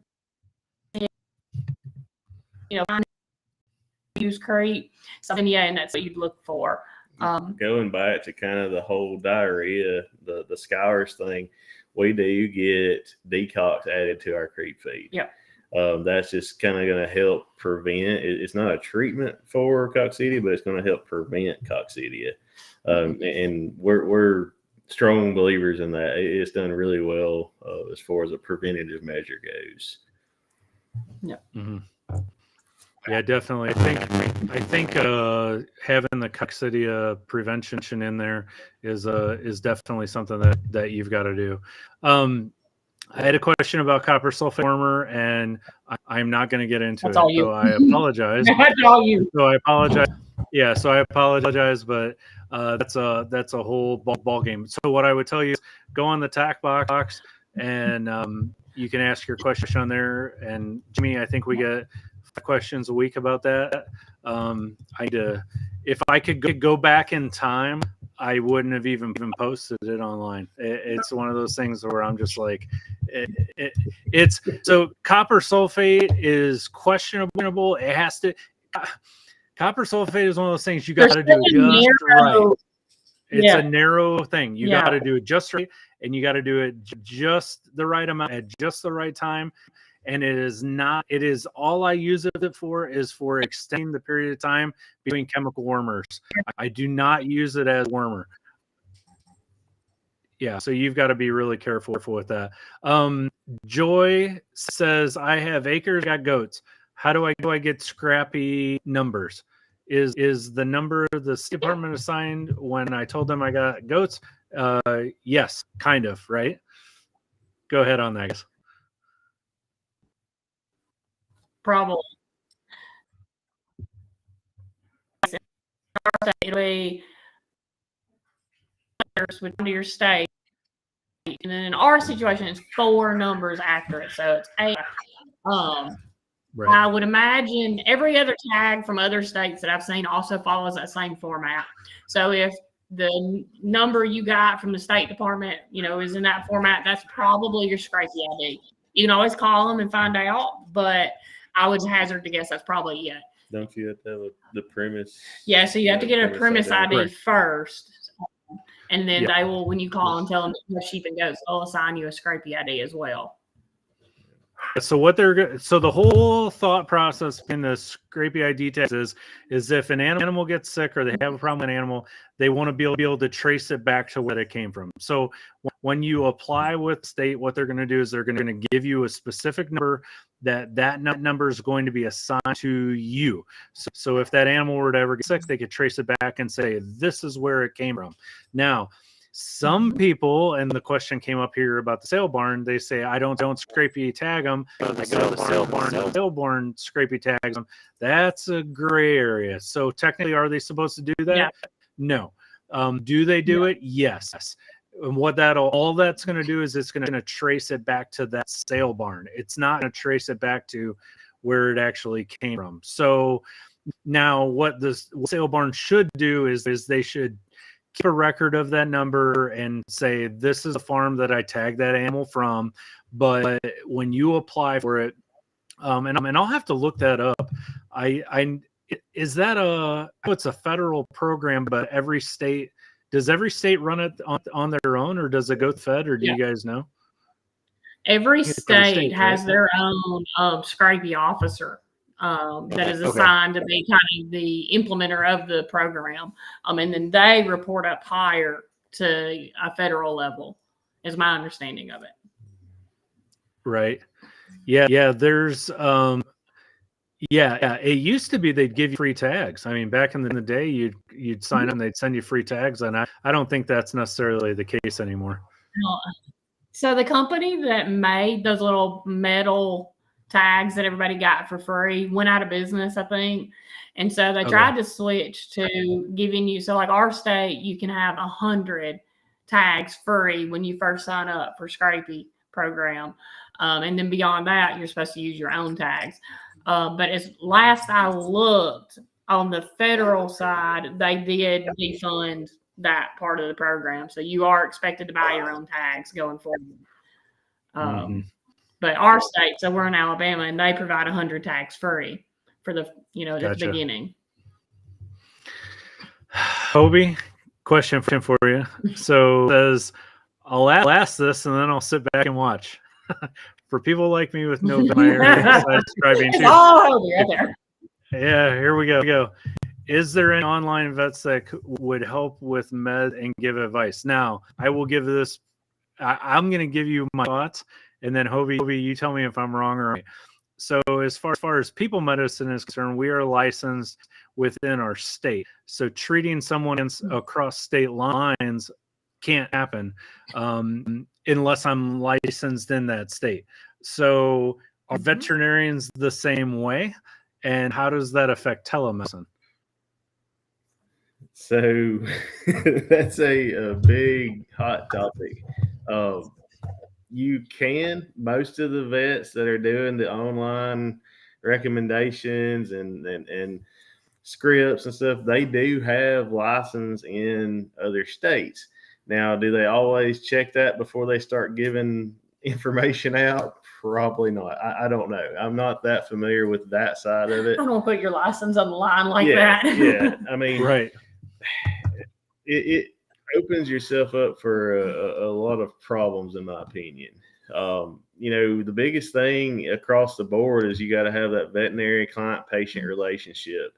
use creep. Something, and that's what you'd look for. Going back to kind of the whole diarrhea, the scours thing, we do get decox added to our creep feed. Yeah. That's just kind of going to help prevent. It's not a treatment for coccidia, but it's going to help prevent coccidia. And we're strong believers in that. It's done really well as far as a preventative measure goes. Yeah. Mm-hmm. Yeah, definitely. I think having the coccidia prevention in there is definitely something that you've got to do. I had a question about copper sulfate warmer, and I'm not going to get into That's it. all you. So I apologize. That's all you. So I apologize. Yeah, so I apologize, but that's a whole ball game. So what I would tell you is go on the TAC box, and you can ask your question on there. And Jimmy, I think we get 5 questions a week about that. If I could go back in time, I wouldn't have even posted it online. It's one of those things where I'm just like, it's so copper sulfate is questionable. It has to. Copper sulfate is one of those things you got to do just right. It's a narrow thing. You got to do it just right, and you got to do it just the right amount at just the right time. And it is not. It is all I use it for is for extending the period of time between chemical warmers. I do not use it as warmer. Yeah, so you've got to be really careful with that. Joy says, "I have acres, got goats. How do I get scrappy numbers? Is the number the State Department assigned when I told them I got goats? Yes, kind of, right? Go ahead on that, guys. Probably. It'll be to your state, and then in our situation, it's 4 numbers after it, so it's 8. Right. I would imagine every other tag from other states that I've seen also follows that same format. So if the number you got from the State Department, is in that format, that's probably your scrapie ID. You can always call them and find out, but I would hazard to guess that's probably it. Don't you have to have the premise? Yeah, so you have to get a premise ID first. And then they will, when you call and tell them you have sheep and goats, they'll assign you a scrapie ID as well. So the whole thought process in the scrapie ID tags is if an animal gets sick or they have a problem with an animal, they want to be able to trace it back to where it came from. So when you apply with state, what they're going to do is they're going to give you a specific number that number is going to be assigned to you. So if that animal were to ever get sick, they could trace it back and say, this is where it came from. Now, some people, and the question came up here about the sale barn, they say, I don't scrapie tag them. I go to the sale barn scrapie tags them. That's a gray area. So technically, are they supposed to do that? Yeah. No. Do they do it? Yes. And what all that's going to do is it's going to trace it back to that sale barn. It's not going to trace it back to where it actually came from. So now what the sale barn should do is they should keep a record of that number and say, this is the farm that I tagged that animal from. But when you apply for it, and I'll have to look that up. Is that it's a federal program, but does every state run it on their own, or does it go Fed, or do you guys know? Every state has their own scrapie officer that is assigned to be kind of the implementer of the program. And then they report up higher to a federal level, is my understanding of it. Right. Yeah. There's it used to be they'd give you free tags. I mean, back in the day, you'd sign them, they'd send you free tags, and I don't think that's necessarily the case anymore. So the company that made those little metal tags that everybody got for free went out of business, I think. And so they tried to switch to giving you, so like our state, you can have 100 tags free when you first sign up for scrapie program. And then beyond that, you're supposed to use your own tags. But as last I looked on the federal side, they did defund that part of the program. So you are expected to buy your own tags going forward. But our state, so we're in Alabama, and they provide 100 tags free for the, at the beginning. Hobie, question for you. So it says, I'll ask this and then I'll sit back and watch. For people like me with no besides driving too. Oh, right there. Yeah, here we go. Is there any online vets that would help with med and give advice? Now, I will give this. I'm going to give you my thoughts, and then Hobie, you tell me if I'm wrong or right. So, as far as people medicine is concerned, we are licensed within our state. So, treating someone across state lines can't happen unless I'm licensed in that state. So, are veterinarians the same way? And how does that affect telemedicine? So that's a big hot topic. You can, most of the vets that are doing the online recommendations and scripts and stuff, they do have license in other states. Now, do they always check that before they start giving information out? Probably not. I don't know. I'm not that familiar with that side of it. I don't put your license on the line like Yeah, that. yeah. I mean, Right. It opens yourself up for a lot of problems, in my opinion. The biggest thing across the board is you got to have that veterinary client-patient relationship.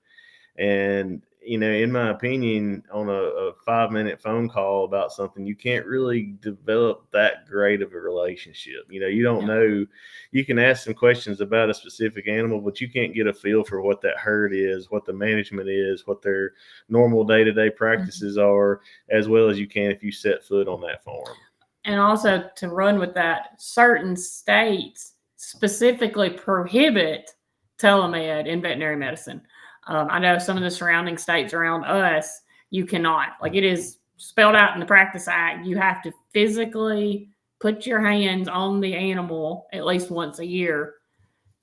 And, in my opinion, on a 5-minute phone call about something, you can't really develop that great of a relationship. You don't know. You can ask some questions about a specific animal, but you can't get a feel for what that herd is, what the management is, what their normal day-to-day practices are, as well as you can if you set foot on that farm. And also, to run with that, certain states specifically prohibit telemed in veterinary medicine. I know some of the surrounding states around us, you cannot. Like, it is spelled out in the Practice Act. You have to physically put your hands on the animal at least once a year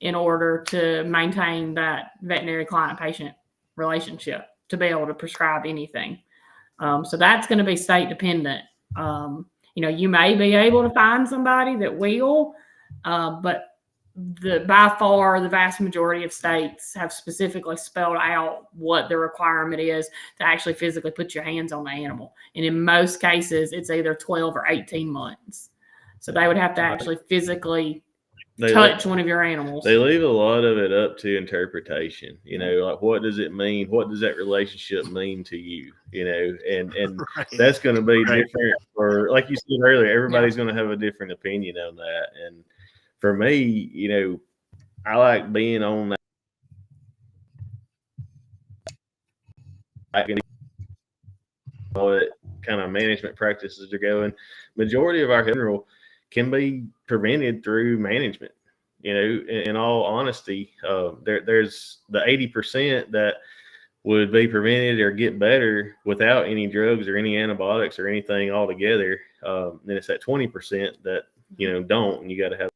in order to maintain that veterinary client-patient relationship to be able to prescribe anything. So that's going to be state dependent. You may be able to find somebody that will, but by far the vast majority of states have specifically spelled out what the requirement is to actually physically put your hands on the animal. And in most cases, it's either 12 or 18 months. So they would have to actually physically touch one of your animals. They leave a lot of it up to interpretation. Like, what does it mean? What does that relationship mean to you? And Right. That's going to be different for, like you said earlier, everybody's going to have a different opinion on that. And for me, I like being on that. What kind of management practices are going. Majority of our general can be prevented through management. In all honesty, there's the 80% that would be prevented or get better without any drugs or any antibiotics or anything altogether. Then it's that 20% that don't, and you got to have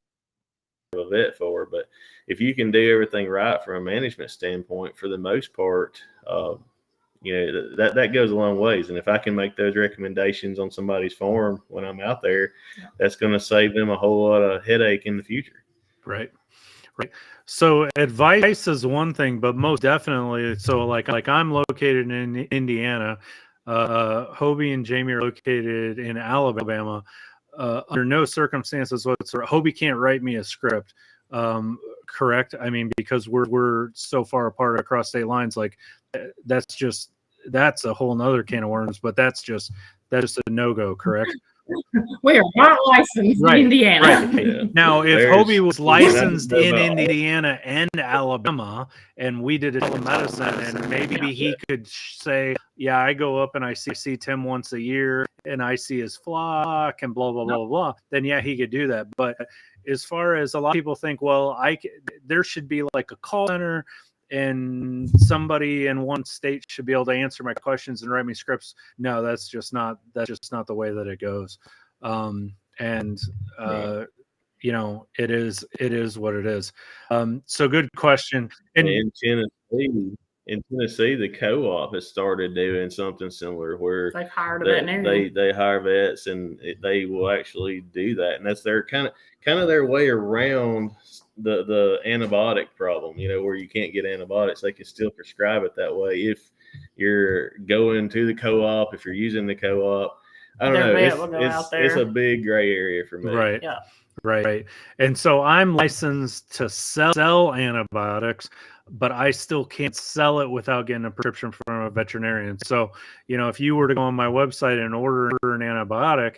a vet for. But if you can do everything right from a management standpoint, for the most part, that goes a long ways. And if I can make those recommendations on somebody's farm when I'm out there, that's going to save them a whole lot of headache in the future. Right. So advice is one thing, but most definitely, so like I'm located in Indiana, Hobie and Jaimi are located in Alabama. Under no circumstances whatsoever, Hobie can't write me a script. Correct? I mean, because we're so far apart across state lines, like that's a whole nother can of worms. But that's just a no-go. Correct? We are not licensed in Indiana. Right. Yeah. Now, if Hobie was licensed in Indiana and Alabama, and we did a telemedicine, and maybe he could say, "Yeah, I go up and I see Tim once a year, and I see his flock, and blah blah blah blah," then yeah, he could do that. But as far as a lot of people think, well, there should be like a call center, and somebody in one state should be able to answer my questions and write me scripts. No, that's just not the way that it goes. It is what it is. So good question. And in Tennessee, the co-op has started doing something similar where they've hired a veterinarian. They hire vets, and they will actually do that, and that's their kind of their way around the antibiotic problem. Where you can't get antibiotics, they can still prescribe it that way if you're going to the co-op, if you're using the co-op. I don't know. It's a big gray area for me. Right. Yeah. Right. And so I'm licensed to sell antibiotics, but I still can't sell it without getting a prescription from a veterinarian. So, if you were to go on my website and order an antibiotic,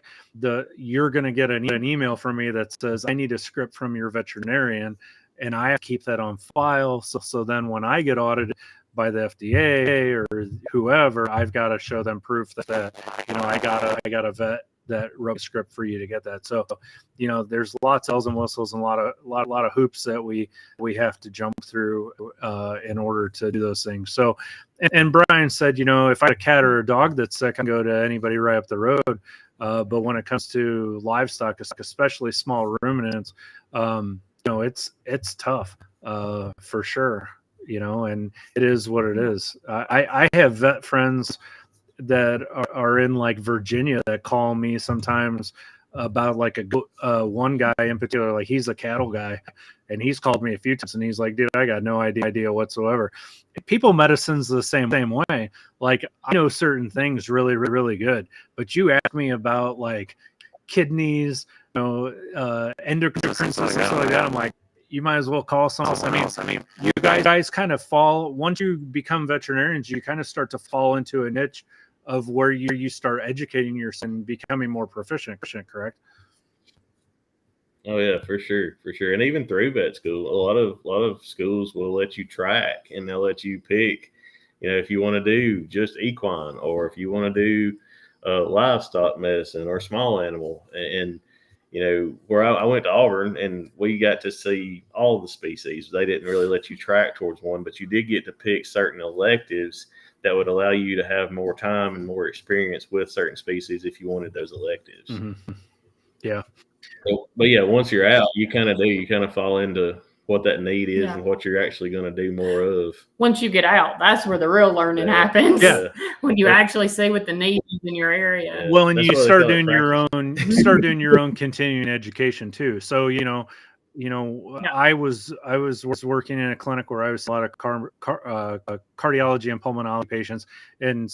you're going to get an email from me that says, I need a script from your veterinarian, and I have to keep that on file. So then when I get audited by the FDA or whoever, I've got to show them proof that I got a vet that wrote a script for you to get that. So, there's lots of bells and whistles and a lot of hoops that we have to jump through in order to do those things. So, and Brian said, if I had a cat or a dog that's sick, I can go to anybody right up the road. But when it comes to livestock, especially small ruminants, it's tough for sure. And it is what it is. I have vet friends that are in like Virginia that call me sometimes about like one guy in particular, like he's a cattle guy, and he's called me a few times and he's like, dude, I got no idea whatsoever. People medicine's the same way. Like I know certain things really, really good, but you ask me about like kidneys, endocrine systems, stuff like that. I'm like, you might as well call someone. I mean, you guys kind of fall, once you become veterinarians, you kind of start to fall into a niche of where you start educating yourself and becoming more proficient, correct? Oh yeah, for sure. And even through vet school, a lot of schools will let you track, and they'll let you pick, if you want to do just equine, or if you want to do livestock medicine or small animal. And where I went to Auburn, and we got to see all the species. They didn't really let you track towards one, but you did get to pick certain electives that would allow you to have more time and more experience with certain species if you wanted those electives. Mm-hmm. Yeah. But yeah, once you're out, you kind of fall into what that need is and what you're actually going to do more of. Once you get out, that's where the real learning happens. Yeah. When you actually see what the need is in your area. Well, and you start doing your own continuing education too. So, I was working in a clinic where I was a lot of cardiology and pulmonology patients, and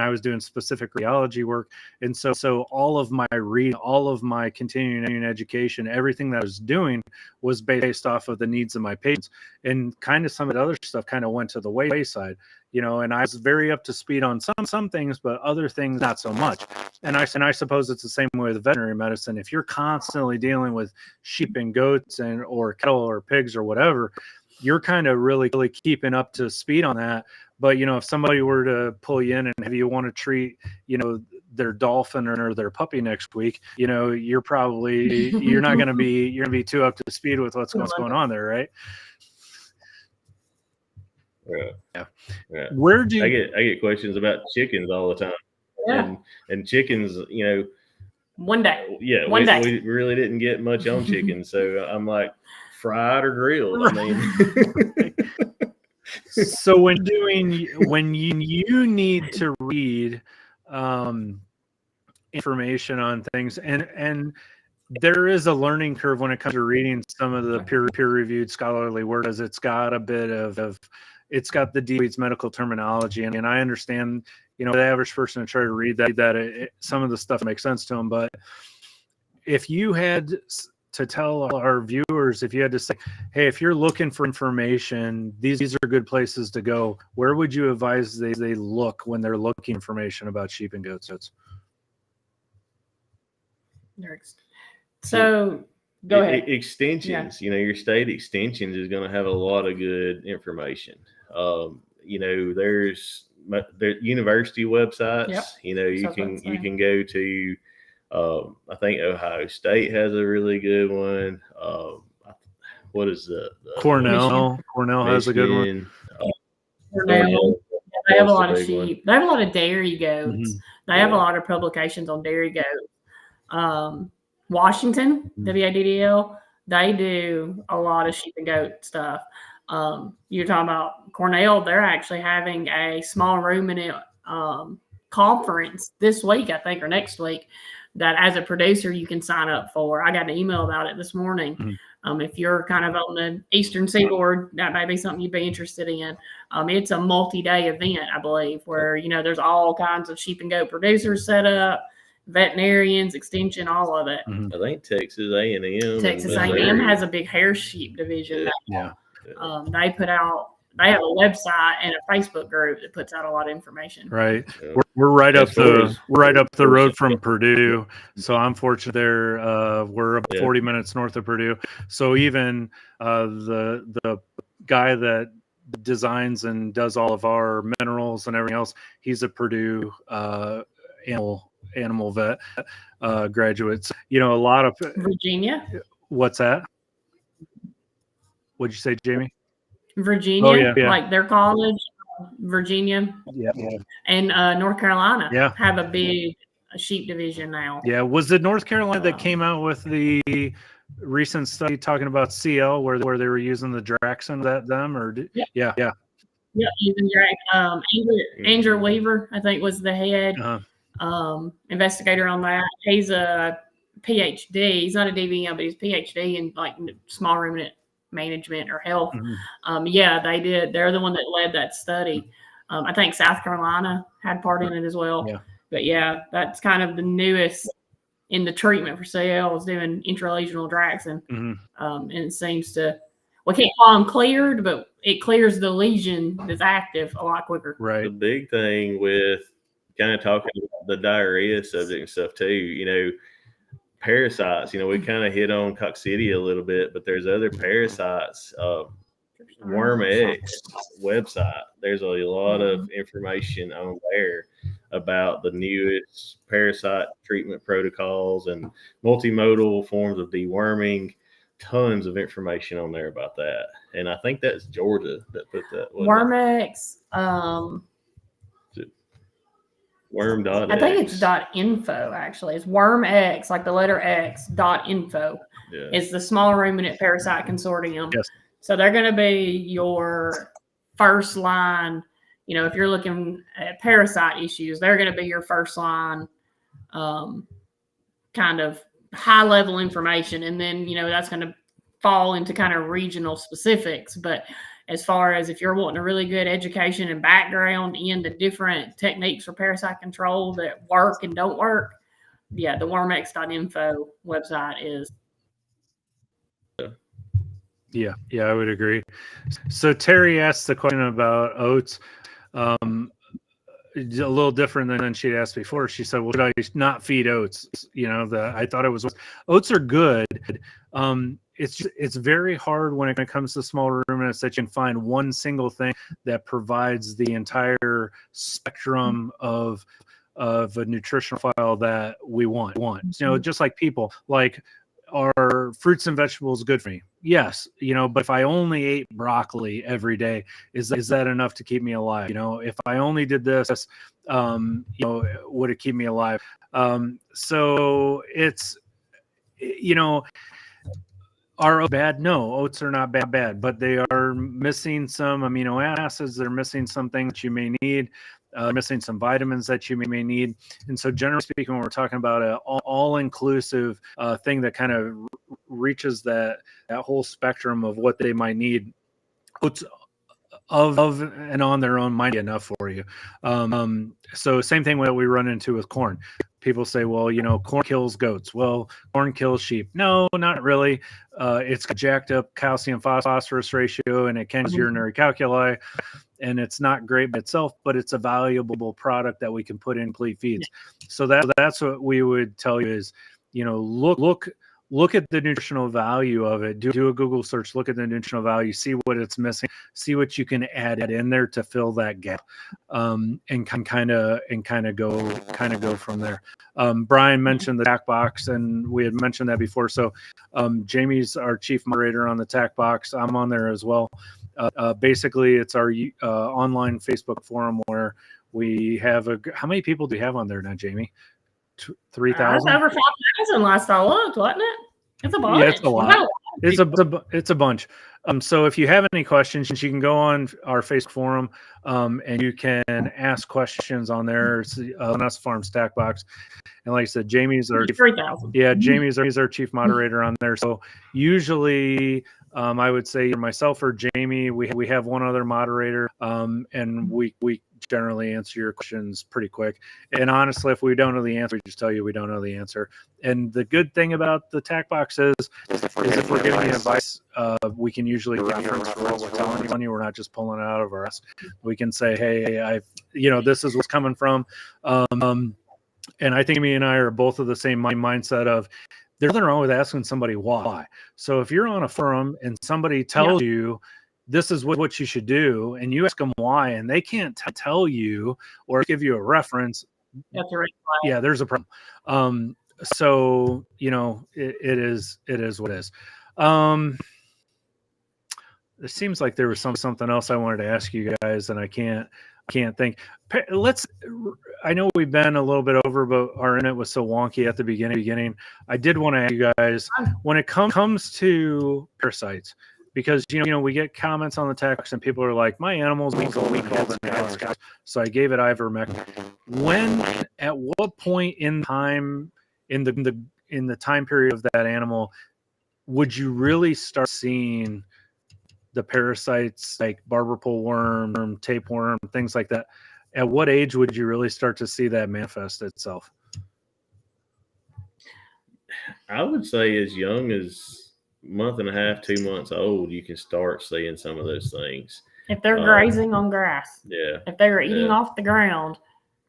I was doing specific radiology work, and so all of my continuing education, everything that I was doing was based off of the needs of my patients, and kind of some of the other stuff kind of went to the wayside. And I was very up to speed on some things, but other things not so much. And I suppose it's the same way with veterinary medicine. If you're constantly dealing with sheep and goats or cattle or pigs or whatever, you're kind of really keeping up to speed on that. But if somebody were to pull you in and have you want to treat, their dolphin or their puppy next week, you're not going to be too up to speed with what's going on there, right? Yeah. Where do I get questions about chickens all the time? Yeah. And chickens, one day. Yeah, we really didn't get much on chickens, so I'm like, fried or grilled. I mean, so when you need to read information on things, and there is a learning curve when it comes to reading some of the peer-reviewed scholarly work, as it's got a bit of it's got the deep medical terminology, and I understand, the average person to try to read that some of the stuff makes sense to them. But if you had to tell our viewers, if you had to say, hey, if you're looking for information, these are good places to go, where would you advise they look when they're looking information about sheep and goats? So go ahead. Extensions, your state extensions is going to have a lot of good information. There's university websites. Yep. You can go to. I think Ohio State has a really good one. What is the Cornell? Cornell has a good one. Cornell. They have a lot of sheep. They have a lot of dairy goats. Mm-hmm. They have a lot of publications on dairy goats. Washington, WADDL, they do a lot of sheep and goat stuff. You're talking about Cornell, they're actually having a small ruminant conference this week, I think, or next week, that as a producer you can sign up for. I got an email about it this morning. Mm-hmm. If you're kind of on the Eastern Seaboard, that may be something you'd be interested in. It's a multi-day event, I believe, where, there's all kinds of sheep and goat producers set up. veterinarians, extension, all of it. I think Texas A&M. Texas A&M has a big hair sheep division. Yeah. They have a website and a Facebook group that puts out a lot of information. Right. Yeah. We're right up the road from Purdue. So I'm fortunate there. We're about 40 minutes north of Purdue. So even the guy that designs and does all of our minerals and everything else, he's a Purdue animal vet graduate. You know, a lot of Virginia. What's that? What'd you say, Jamie? Virginia, oh, yeah. Like their college, Virginia, and North Carolina have a big sheep division now. Yeah, was it North Carolina that came out with the recent study talking about CL where they were using the Draxon using Andrew Weaver, I think, was the head investigator on that. He's a PhD. He's not a DVM, but he's PhD in like small ruminant management or health. They did. They're the one that led that study. I think South Carolina had part in it as well. But that's kind of the newest in the treatment for CL is doing intralesional Draxon. And it seems to, we can't call them cleared, but it clears the lesion that's active a lot quicker. Right. The big thing with kind of talking about the diarrhea subject and stuff too, you know, parasites, you know, we kind of hit on coccidia a little bit, but there's other parasites. Worm X website, there's a lot of information on there about the newest parasite treatment protocols and multimodal forms of deworming. Tons of information on there about that, and I think that's Georgia that put that. Worm X. Worm.x. I think it's .info actually. It's Worm X, like the letter X, .info. It's the Small Ruminant Parasite Consortium. Yes. So they're going to be your first line. You know, if you're looking at parasite issues, they're going to be your first line kind of high level information. And then, you know, that's going to fall into kind of regional specifics. But as far as if you're wanting a really good education and background in the different techniques for parasite control that work and don't work, the wormx.info website is. Yeah, I would agree. So Terry asked the question about oats. A little different than she'd asked before. She said, well, should I not feed oats? You know, I thought it was oats are good. It's very hard when it comes to small ruminants that you can find one single thing that provides the entire spectrum of a nutritional file that we want. You know, just like people, like, are fruits and vegetables good for me? Yes, you know, but if I only ate broccoli every day, is that enough to keep me alive? You know, if I only did this, you know, would it keep me alive? So it's, you know, are oats bad? No, oats are not bad, but they are missing some amino acids. They're missing some things that you may need. Missing some vitamins that you may need. And so generally speaking, when we're talking about an all-inclusive thing that kind of reaches that whole spectrum of what they might need, oats of and on their own might be enough for you. So same thing that we run into with corn. People say, well, you know, corn kills goats. Well, corn kills sheep. No, not really. It's jacked up calcium phosphorus ratio, and it can cause urinary calculi. And it's not great by itself, but it's a valuable product that we can put in complete feeds. So that's what we would tell you is, you know, look at the nutritional value of it. Do a Google search, look at the nutritional value, see what it's missing, see what you can add in there to fill that gap, and kind of go from there. Brian mentioned the TAC box, and we had mentioned that before. So Jamie's our chief moderator on the TAC box. I'm on there as well. Basically, it's our online Facebook forum where we have how many people do we have on there now, Jamie? 3,000? Over 5,000 last I looked, wasn't it? It's a bunch. Yeah, it's a lot. It's a bunch. So if you have any questions, you can go on our Facebook forum, and you can ask questions on there. It's Linessa Farms TAC box. And like I said, Jamie's our 3,000. Yeah, Jamie's our chief moderator on there. So usually, I would say myself or Jamie, we have one other moderator, and we generally answer your questions pretty quick. And honestly, if we don't know the answer, we just tell you we don't know the answer. And the good thing about the tack box is if we're giving you advice, we can usually reference what we're telling you. We're not just pulling it out of our ass. We can say, hey, this is what's coming from. And I think me and I are both of the same mindset of there's nothing wrong with asking somebody why. So if you're on a forum and somebody tells you this is what you should do, and you ask them why, and they can't tell you or give you a reference, that's right. Yeah, there's a problem. So it is what it is. It seems like there was something else I wanted to ask you guys, and I can't think. I know we've been a little bit over, but our internet was so wonky at the beginning. I did want to ask you guys, when it comes to parasites, because we get comments on the text and people are like, my animal's weak all week, so I gave it ivermectin. At what point in time in the time period of that animal would you really start seeing the parasites like barber pole worm, tapeworm, things like that? At what age would you really start to see that manifest itself? I would say as young as month and a half, 2 months old, you can start seeing some of those things. If they're grazing on grass, if they're eating off the ground,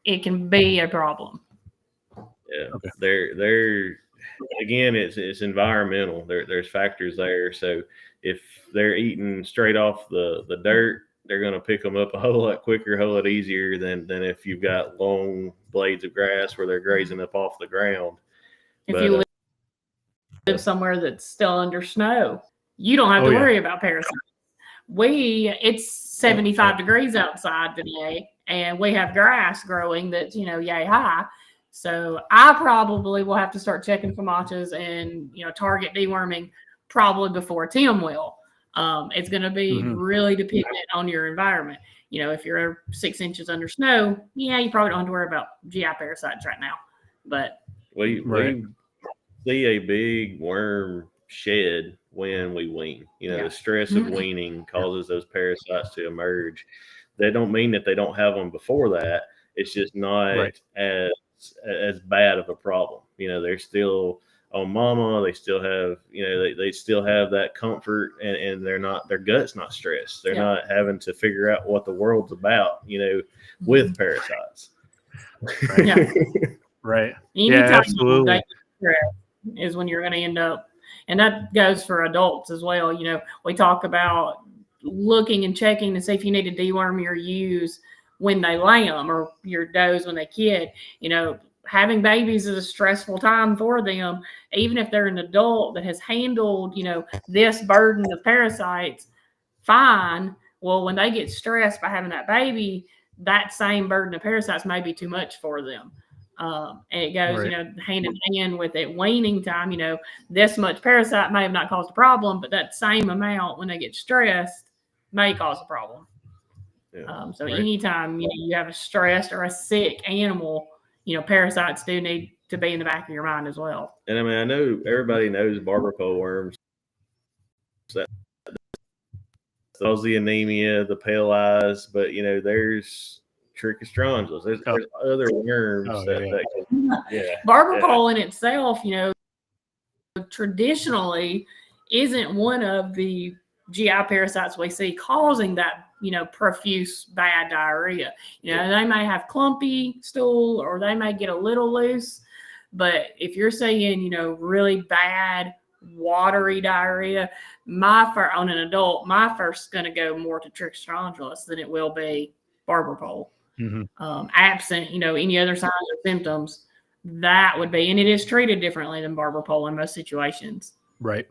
it can be a problem. Yeah, okay. They're again, it's environmental. There's factors there. So if they're eating straight off the dirt, they're going to pick them up a whole lot quicker, a whole lot easier than if you've got long blades of grass where they're grazing up off the ground. If you live somewhere that's still under snow, you don't have to worry about parasites. It's 75 degrees outside today, and we have grass growing that's yay high. So I probably will have to start checking for motches and target deworming probably before Tim will. It's going to be really dependent on your environment. If you're 6 inches under snow, you probably don't have to worry about GI parasites right now. But we see a big worm shed when we wean. The stress of weaning causes those parasites to emerge. That don't mean that they don't have them before that. It's just not as bad of a problem. They're still on mama. They still have, they still have that comfort, and their gut's not stressed. They're not having to figure out what the world's about, with parasites. Right. Anytime absolutely. Is when you're going to end up, and that goes for adults as well. We talk about looking and checking to see if you need to deworm your ewes when they lamb or your does when they kid. Having babies is a stressful time for them, even if they're an adult that has handled, this burden of parasites fine. Well, when they get stressed by having that baby, that same burden of parasites may be too much for them. And it goes, hand in hand with it weaning time. This much parasite may have not caused a problem, but that same amount when they get stressed may cause a problem. Anytime you have a stressed or a sick animal, parasites do need to be in the back of your mind as well. And I know everybody knows barber pole worms. Those the anemia, the pale eyes, but there's trichostrongyls. There's other worms Barber pole in itself, traditionally isn't one of the GI parasites we see causing that, profuse bad diarrhea. They may have clumpy stool or they may get a little loose, but if you're saying, really bad watery diarrhea, on an adult, my first is going to go more to trichostrongylis than it will be barber pole. Absent, any other signs or symptoms, that would be, and it is treated differently than barber pole in most situations. Right.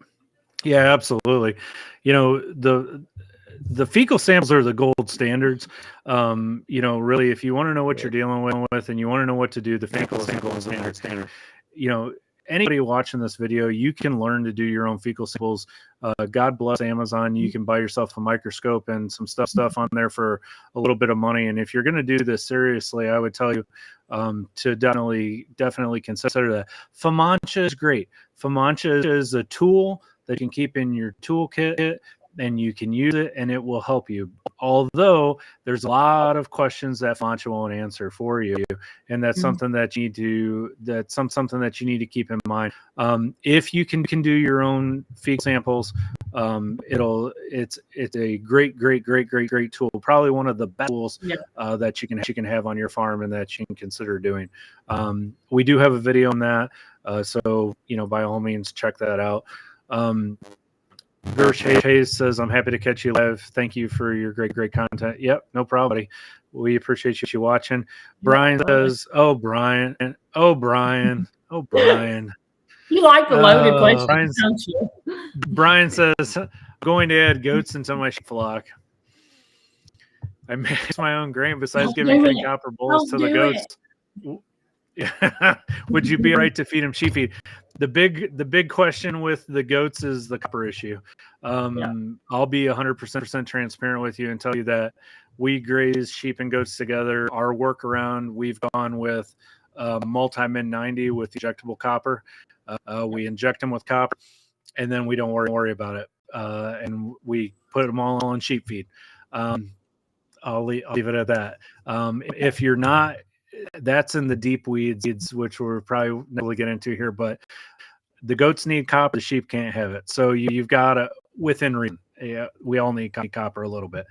Yeah, absolutely. The fecal samples are the gold standards. Really, if you want to know what you're dealing with and you want to know what to do, the fecal sample is the standard. Anybody watching this video, you can learn to do your own fecal samples. God bless Amazon. You can buy yourself a microscope and some stuff on there for a little bit of money. And if you're going to do this seriously, I would tell you to definitely consider that. FAMANCHA is great. FAMANCHA is a tool that you can keep in your toolkit. and you can use it, and it will help you. Although there's a lot of questions that Falancha won't answer for you, and that's something that you need to something that you need to keep in mind. If you can do your own feed samples, it's a great tool. Probably one of the best tools that you can have on your farm and that you can consider doing. We do have a video on that, so by all means check that out. Gersh Hayes says, "I'm happy to catch you live. Thank you for your great content." Yep, no problem, buddy. We appreciate you watching. Brian says, "Oh, Brian. You like the loaded questions, don't you?" Brian says, "Going to add goats into my flock. I mix my own grain besides giving 10 copper bowls to the goats. Would you be right to feed them sheep feed?" The big question with the goats is the copper issue. I'll be 100% transparent with you and tell you that we graze sheep and goats together. Our workaround, we've gone with multi-min 90 with injectable copper. We inject them with copper, and then we don't worry about it. And we put them all on sheep feed. I'll leave it at that. If you're not, that's in the deep weeds, which we're probably not going to get into here, but the goats need copper, the sheep can't have it. So you've got to, within reason, we all need copper a little bit,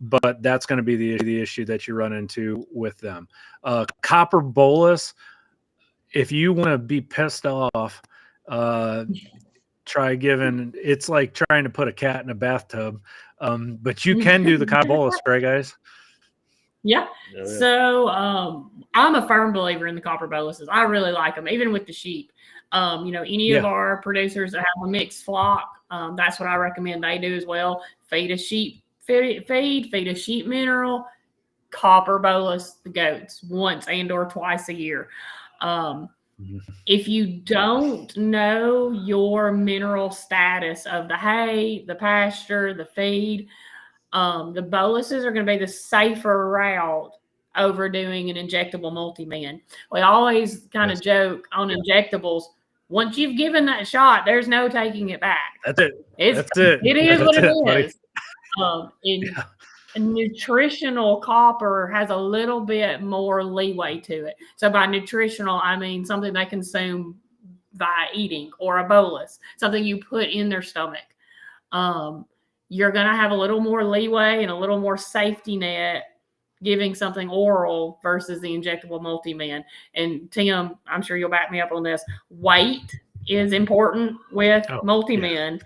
but that's going to be the issue that you run into with them. Copper bolus, if you want to be pissed off, try giving, it's like trying to put a cat in a bathtub, but you can do the copper bolus, right, guys? Yeah. So I'm a firm believer in the copper boluses. I really like them, even with the sheep. Any of our producers that have a mixed flock, that's what I recommend they do as well. Feed a sheep feed a sheep mineral, copper bolus the goats once and or twice a year. If you don't know your mineral status of the hay, the pasture, the feed, the boluses are going to be the safer route over doing an injectable multi-min. We always kind of joke on injectables. Once you've given that shot, there's no taking it back. That's it. It is what it is. Nutritional copper has a little bit more leeway to it. So by nutritional, I mean something they consume by eating, or a bolus, something you put in their stomach. You're going to have a little more leeway and a little more safety net giving something oral versus the injectable multi-min. And Tim, I'm sure you'll back me up on this. Weight is important with multi-min.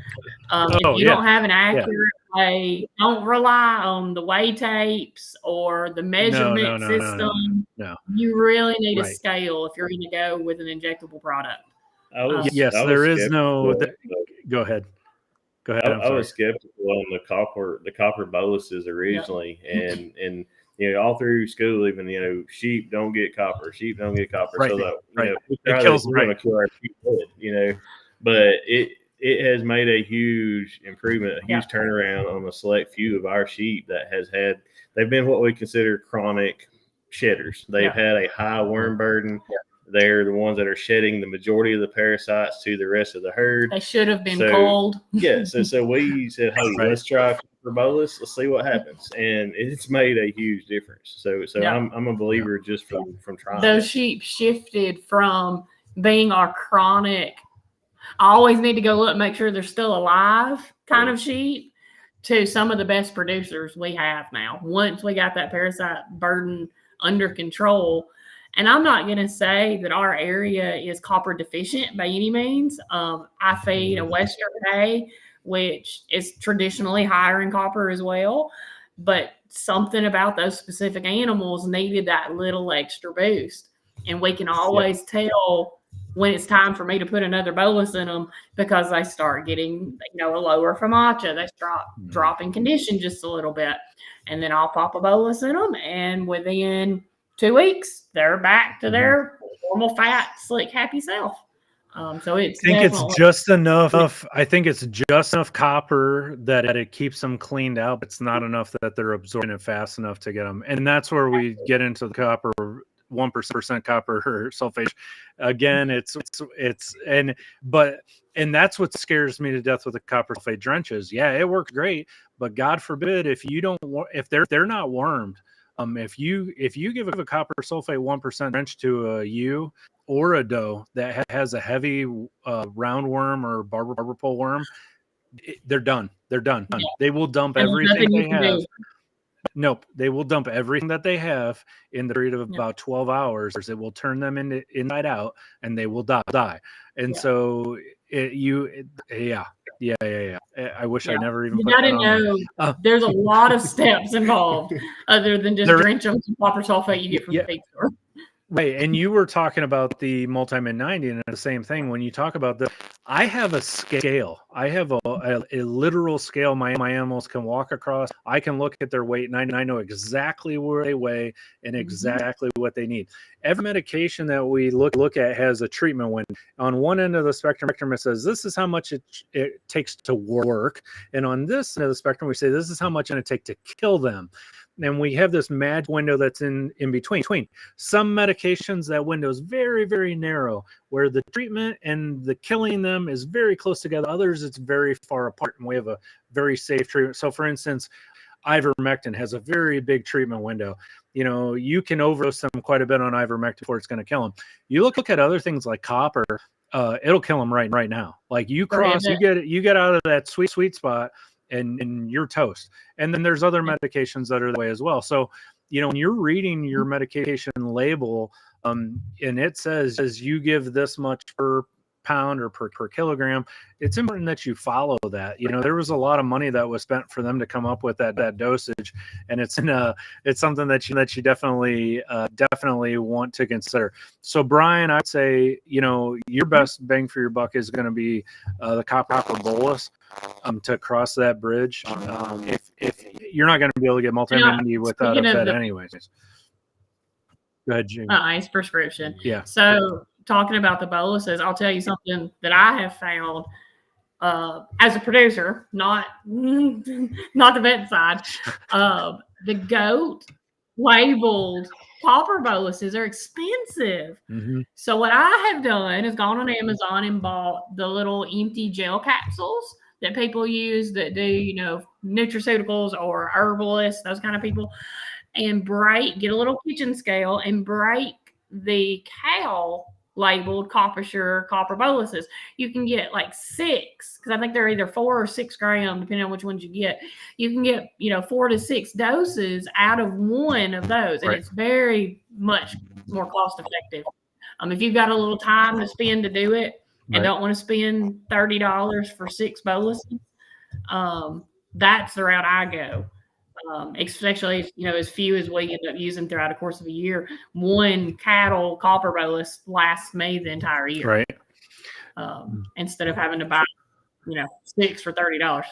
If you don't have an accurate weigh, don't rely on the weigh tapes or the measurement system. No. You really need a scale if you're going to go with an injectable product. Go ahead. I was skeptical on the copper boluses originally, and all through school, even sheep don't get copper, right. So that it kills them, we're going to kill our sheep head, but it has made a huge improvement, a huge turnaround on a select few of our sheep that they've been what we consider chronic shedders. They've had a high worm burden. They're the ones that are shedding the majority of the parasites to the rest of the herd. They should have been cold. So we said, hey, let's try copper bolus. Let's see what happens, and it's made a huge difference. So I'm a believer just from trying. Those sheep shifted from being our chronic, I always need to go look, make sure they're still alive kind of sheep, to some of the best producers we have now. Once we got that parasite burden under control. And I'm not going to say that our area is copper deficient by any means. I feed a Western hay, which is traditionally higher in copper as well. But something about those specific animals needed that little extra boost. And we can always tell when it's time for me to put another bolus in them, because they start getting, a lower FOMACHA. They start dropping condition just a little bit. And then I'll pop a bolus in them, and within 2 weeks, they're back to their normal, fat, slick, happy self. So I think it's just enough. I think it's just enough copper that it keeps them cleaned out. But it's not enough that they're absorbing it fast enough to get them. And that's where we get into the copper 1% copper or sulfate. Again, and that's what scares me to death with the copper sulfate drenches. Yeah, it works great, but God forbid if they're not wormed. If you give a copper sulfate 1% drench to a ewe or a doe that has a heavy roundworm or barber pole worm, they're done. They're done. Yeah. They will dump And everything they have. do. Nope, they will dump everything that they have in the period of about 12 hours. It will turn them inside out, and they will die. And so yeah. I wish I never even. You gotta know there's a lot of steps involved other than just drench them with copper sulfate you get from the feed store. Right, and you were talking about the multi-min 90, and the same thing. When you talk about this, I have a scale. I have a literal scale my animals can walk across. I can look at their weight, and I know exactly where they weigh and exactly what they need. Every medication that we look at has a treatment window. On one end of the spectrum, it says this is how much it takes to work, and on this end of the spectrum, we say this is how much it takes to kill them. And we have this magic window that's in between. Some medications, that window is very, very narrow, where the treatment and the killing them is very close together. Others, it's very far apart, and we have a very safe treatment. So, for instance, ivermectin has a very big treatment window. You can overdose them quite a bit on ivermectin before it's going to kill them. You look at other things like copper, it'll kill them right now. Like you get out of that sweet spot, and you're toast. And then there's other medications that are that way as well. So, when you're reading your medication label, and it says you give this much per pound or per kilogram, it's important that you follow that. There was a lot of money that was spent for them to come up with that dosage, and it's something that you definitely want to consider. So Brian, I'd say your best bang for your buck is going to be the copper bolus to cross that bridge. If you're not going to be able to get multi-immunity without a fed anyways. Go ahead, Jaimi. It's prescription. Yeah. So talking about the boluses, I'll tell you something that I have found as a producer, not the vet side. The goat labeled copper boluses are expensive. So what I have done is gone on Amazon and bought the little empty gel capsules that people use that do, nutraceuticals or herbalists, those kind of people, and get a little kitchen scale and break the cow labeled copper boluses. You can get like 6, because I think they're either 4 or 6 grams, depending on which ones you get. You can get 4 to 6 doses out of one of those, and it's very much more cost effective. If you've got a little time to spend to do it and don't want to spend $30 for 6 boluses, that's the route I go. Especially as few as we end up using throughout the course of a year. One cattle copper bolus lasts me the entire year, right? Instead of having to buy 6 for $30.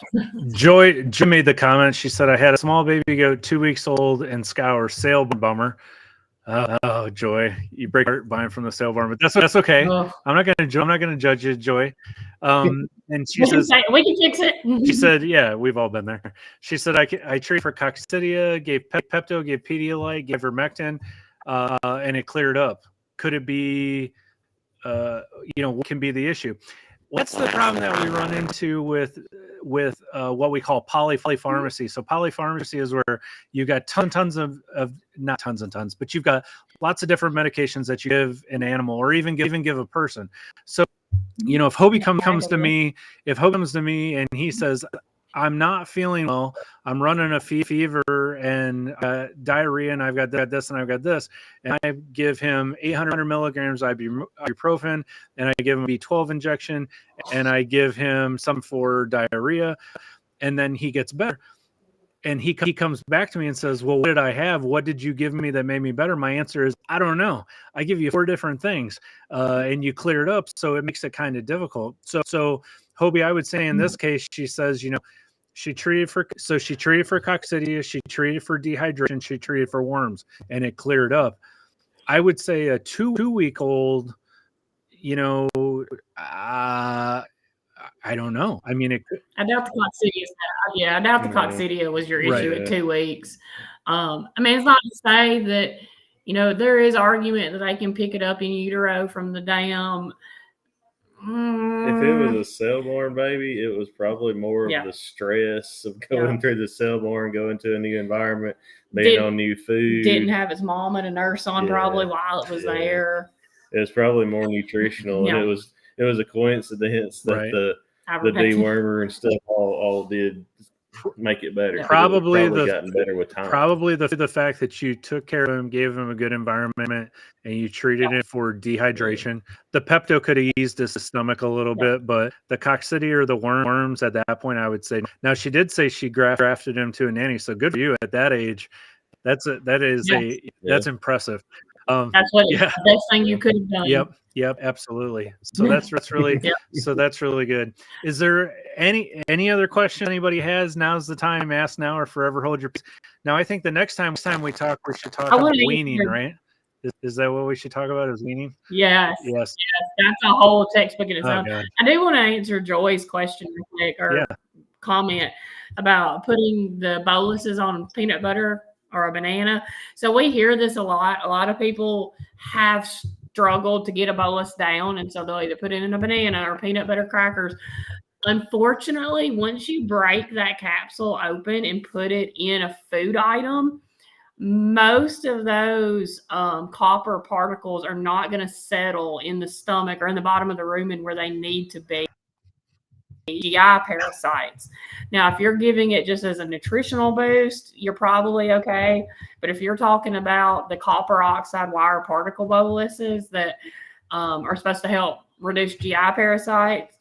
Joy made the comment. She said, I had a small baby goat 2 weeks old and scours, sale bummer. Oh, Joy, you break your heart buying from the sale barn, but that's okay. Oh. I'm not gonna judge you, Joy. And she says we can fix it. She said, "Yeah, we've all been there." She said, "I treated for coccidia, gave Pepto, gave Pedialyte, gave ivermectin, and it cleared up. Could it be, what can be the issue?" What's the problem that we run into with what we call polypharmacy? So polypharmacy is where you got tons of not tons and tons, but you've got lots of different medications that you give an animal or even give a person. So, if Hobie comes to me, and he says, I'm not feeling well, I'm running a fever and diarrhea, and I've got this and I've got this, and I give him 800 milligrams ibuprofen, and I give him a B12 injection, and I give him some for diarrhea, and then he gets better. And he comes back to me and says, well, what did I have? What did you give me that made me better? My answer is, I don't know. I give you 4 different things, and you cleared up. So it makes it kind of difficult. So Hobie, I would say in this case, she says, she treated for coccidia, she treated for dehydration, she treated for worms, and it cleared up. I would say a 2-week-old, I don't know. I mean, I doubt the coccidia. I doubt the coccidia was your issue at 2 weeks. I mean, it's not to say that there is argument that they can pick it up in utero from the dam. If it was a cell-born baby, it was probably more of the stress of going through the cell-born, going to a new environment, being on new food. Didn't have its mom and a nurse on probably while it was there. It was probably more nutritional, and it was a coincidence that the dewormer and stuff all did make it better. Probably gotten better with time. Probably the fact that you took care of him, gave him a good environment, and you treated it for dehydration. The Pepto could have eased his stomach a little bit, but the coccidia or the worms at that point, I would say. Now she did say she grafted him to a nanny, so good for you at that age. That's impressive. That's the best thing you could have done. Yep, absolutely. So that's really so that's really good. Is there any other question anybody has? Now's the time. Ask now or forever hold your peace. Now I think the next time we talk, we should talk about weaning, right? Is that what we should talk about? Is weaning? Yes. That's a whole textbook in its own. I do want to answer Joy's question real quick or comment about putting the boluses on peanut butter or a banana. So we hear this a lot. A lot of people have struggled to get a bolus down, and so they'll either put it in a banana or peanut butter crackers. Unfortunately, once you break that capsule open and put it in a food item, most of those copper particles are not going to settle in the stomach or in the bottom of the rumen where they need to be. GI parasites. Now, if you're giving it just as a nutritional boost, you're probably okay. But if you're talking about the copper oxide wire particle boluses that are supposed to help reduce GI parasites,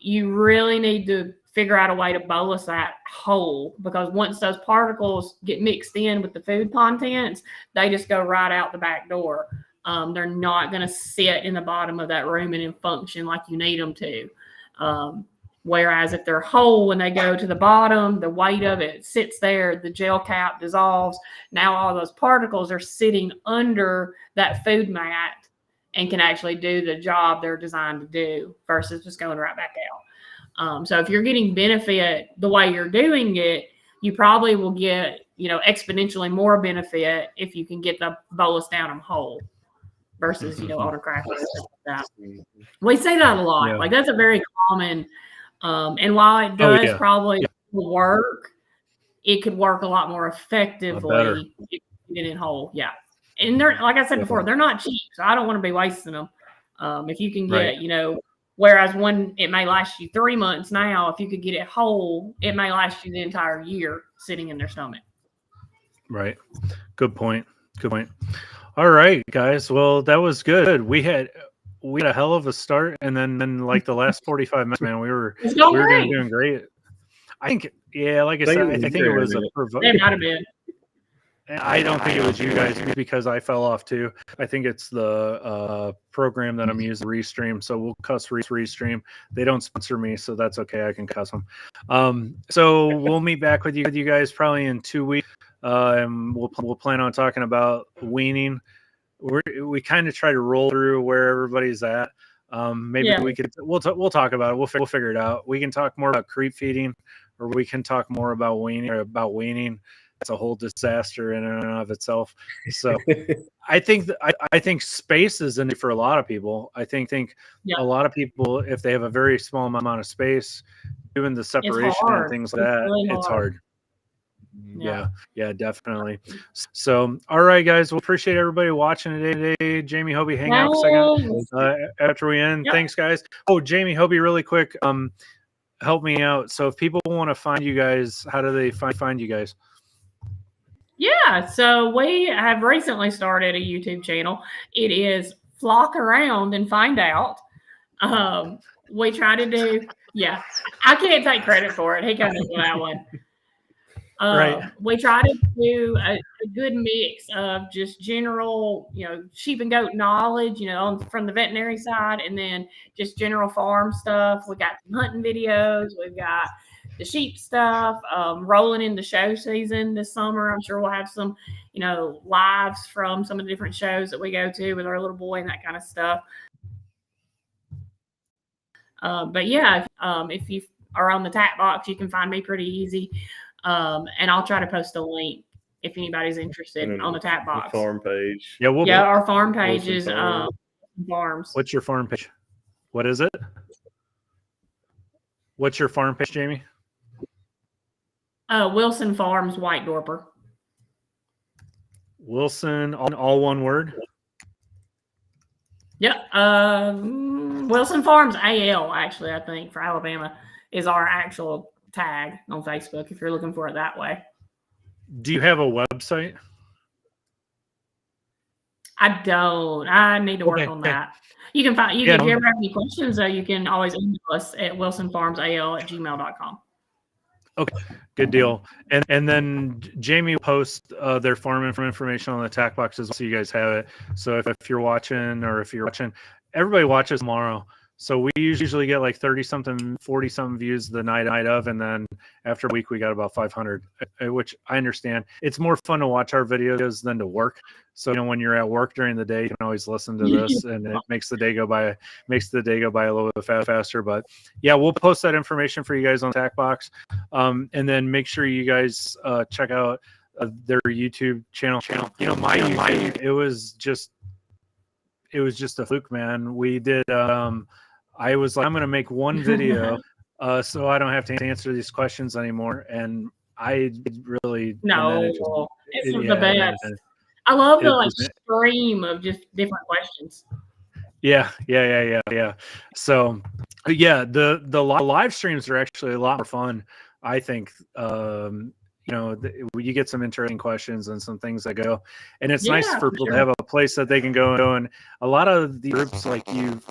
you really need to figure out a way to bolus that whole, because once those particles get mixed in with the food contents, they just go right out the back door. They're not going to sit in the bottom of that rumen and function like you need them to. Whereas if they're whole, when they go to the bottom, the weight of it sits there, the gel cap dissolves. Now all those particles are sitting under that food mat and can actually do the job they're designed to do versus just going right back out. So if you're getting benefit the way you're doing it, you probably will get, exponentially more benefit if you can get the bolus down them whole versus, older crackers. We say that a lot. Yeah. Like that's a very common. And while it does probably work, it could work a lot more effectively if you get it whole. Yeah. And they're, like I said before, they're not cheap. So I don't want to be wasting them. If you can get, whereas one, it may last you 3 months now, if you could get it whole, it may last you the entire year sitting in their stomach. Right. Good point. All right, guys. Well, that was good. We had a hell of a start, and then like the last 45 minutes, man, we were doing great. I think, like I said, I think it was it might have been. I don't think it was you guys because I fell off too. I think it's the program that I'm using, Restream. So we'll cuss Restream. They don't sponsor me, so that's okay. I can cuss them. So we'll meet back with you guys probably in 2 weeks. And we'll plan on talking about weaning. We kind of try to roll through where everybody's at. Maybe we'll talk about it. We'll figure it out. We can talk more about creep feeding, or we can talk more about weaning. It's a whole disaster in and of itself. So I think space is in it for a lot of people. I think a lot of people, if they have a very small amount of space, doing the separation and things like that, it's hard. Yeah, definitely. So, all right, guys, we'll appreciate everybody watching today. Jaimi, Hobie, hang out a second after we end. Thanks, guys. Oh, Jaimi, Hobie, really quick, help me out. So, if people want to find you guys, how do they find you guys? Yeah, so we have recently started a YouTube channel. It is Flock Around and Find Out. We try to do, I can't take credit for it. He comes with that one. We try to do a good mix of just general, sheep and goat knowledge, from the veterinary side, and then just general farm stuff. We got some hunting videos. We've got the sheep stuff, rolling into show season this summer. I'm sure we'll have some, lives from some of the different shows that we go to with our little boy and that kind of stuff. But yeah, if you are on the tap box, you can find me pretty easy. And I'll try to post a link if anybody's interested And on the tap box. The farm page. Yeah, Our farm page Wilson is Farms. Farms. What's your farm page? What is it? What's your farm page, Jamie? Wilson Farms White Dorper. Wilson, all one word? Yep. Wilson Farms AL, actually, I think, for Alabama, is our actual tag on Facebook if you're looking for it that way. Do you have a website? I don't. I need to work on that. You can find, if you ever have any questions, you can always email us at wilsonfarmsal@gmail.com. Okay, good deal. And then Jamie posts their farm information on the tack boxes so you guys have it. So if you're watching, everybody watches tomorrow. So we usually get like 30-something, 40-something views the night of, and then after a week we got about 500, which I understand. It's more fun to watch our videos than to work. So when you're at work during the day, you can always listen to this, and it makes the day go by a little bit faster. But yeah, we'll post that information for you guys on Tack Box, and then make sure you guys check out their YouTube channel. My YouTube, it was just a fluke, man. We did. I was like, I'm going to make one video so I don't have to answer these questions anymore. And I really it's the best. I love the stream of just different questions. Yeah. So yeah, the live streams are actually a lot more fun, I think. You get some interesting questions and some things that go, and it's nice for people to have a place that they can go. And a lot of the groups, like you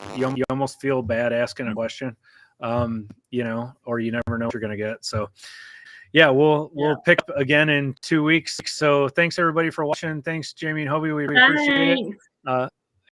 almost feel bad asking a question, or you never know what you're going to get. So yeah, we'll pick up again in 2 weeks. So thanks everybody for watching. Thanks, Jaimi and Hobie. We appreciate it.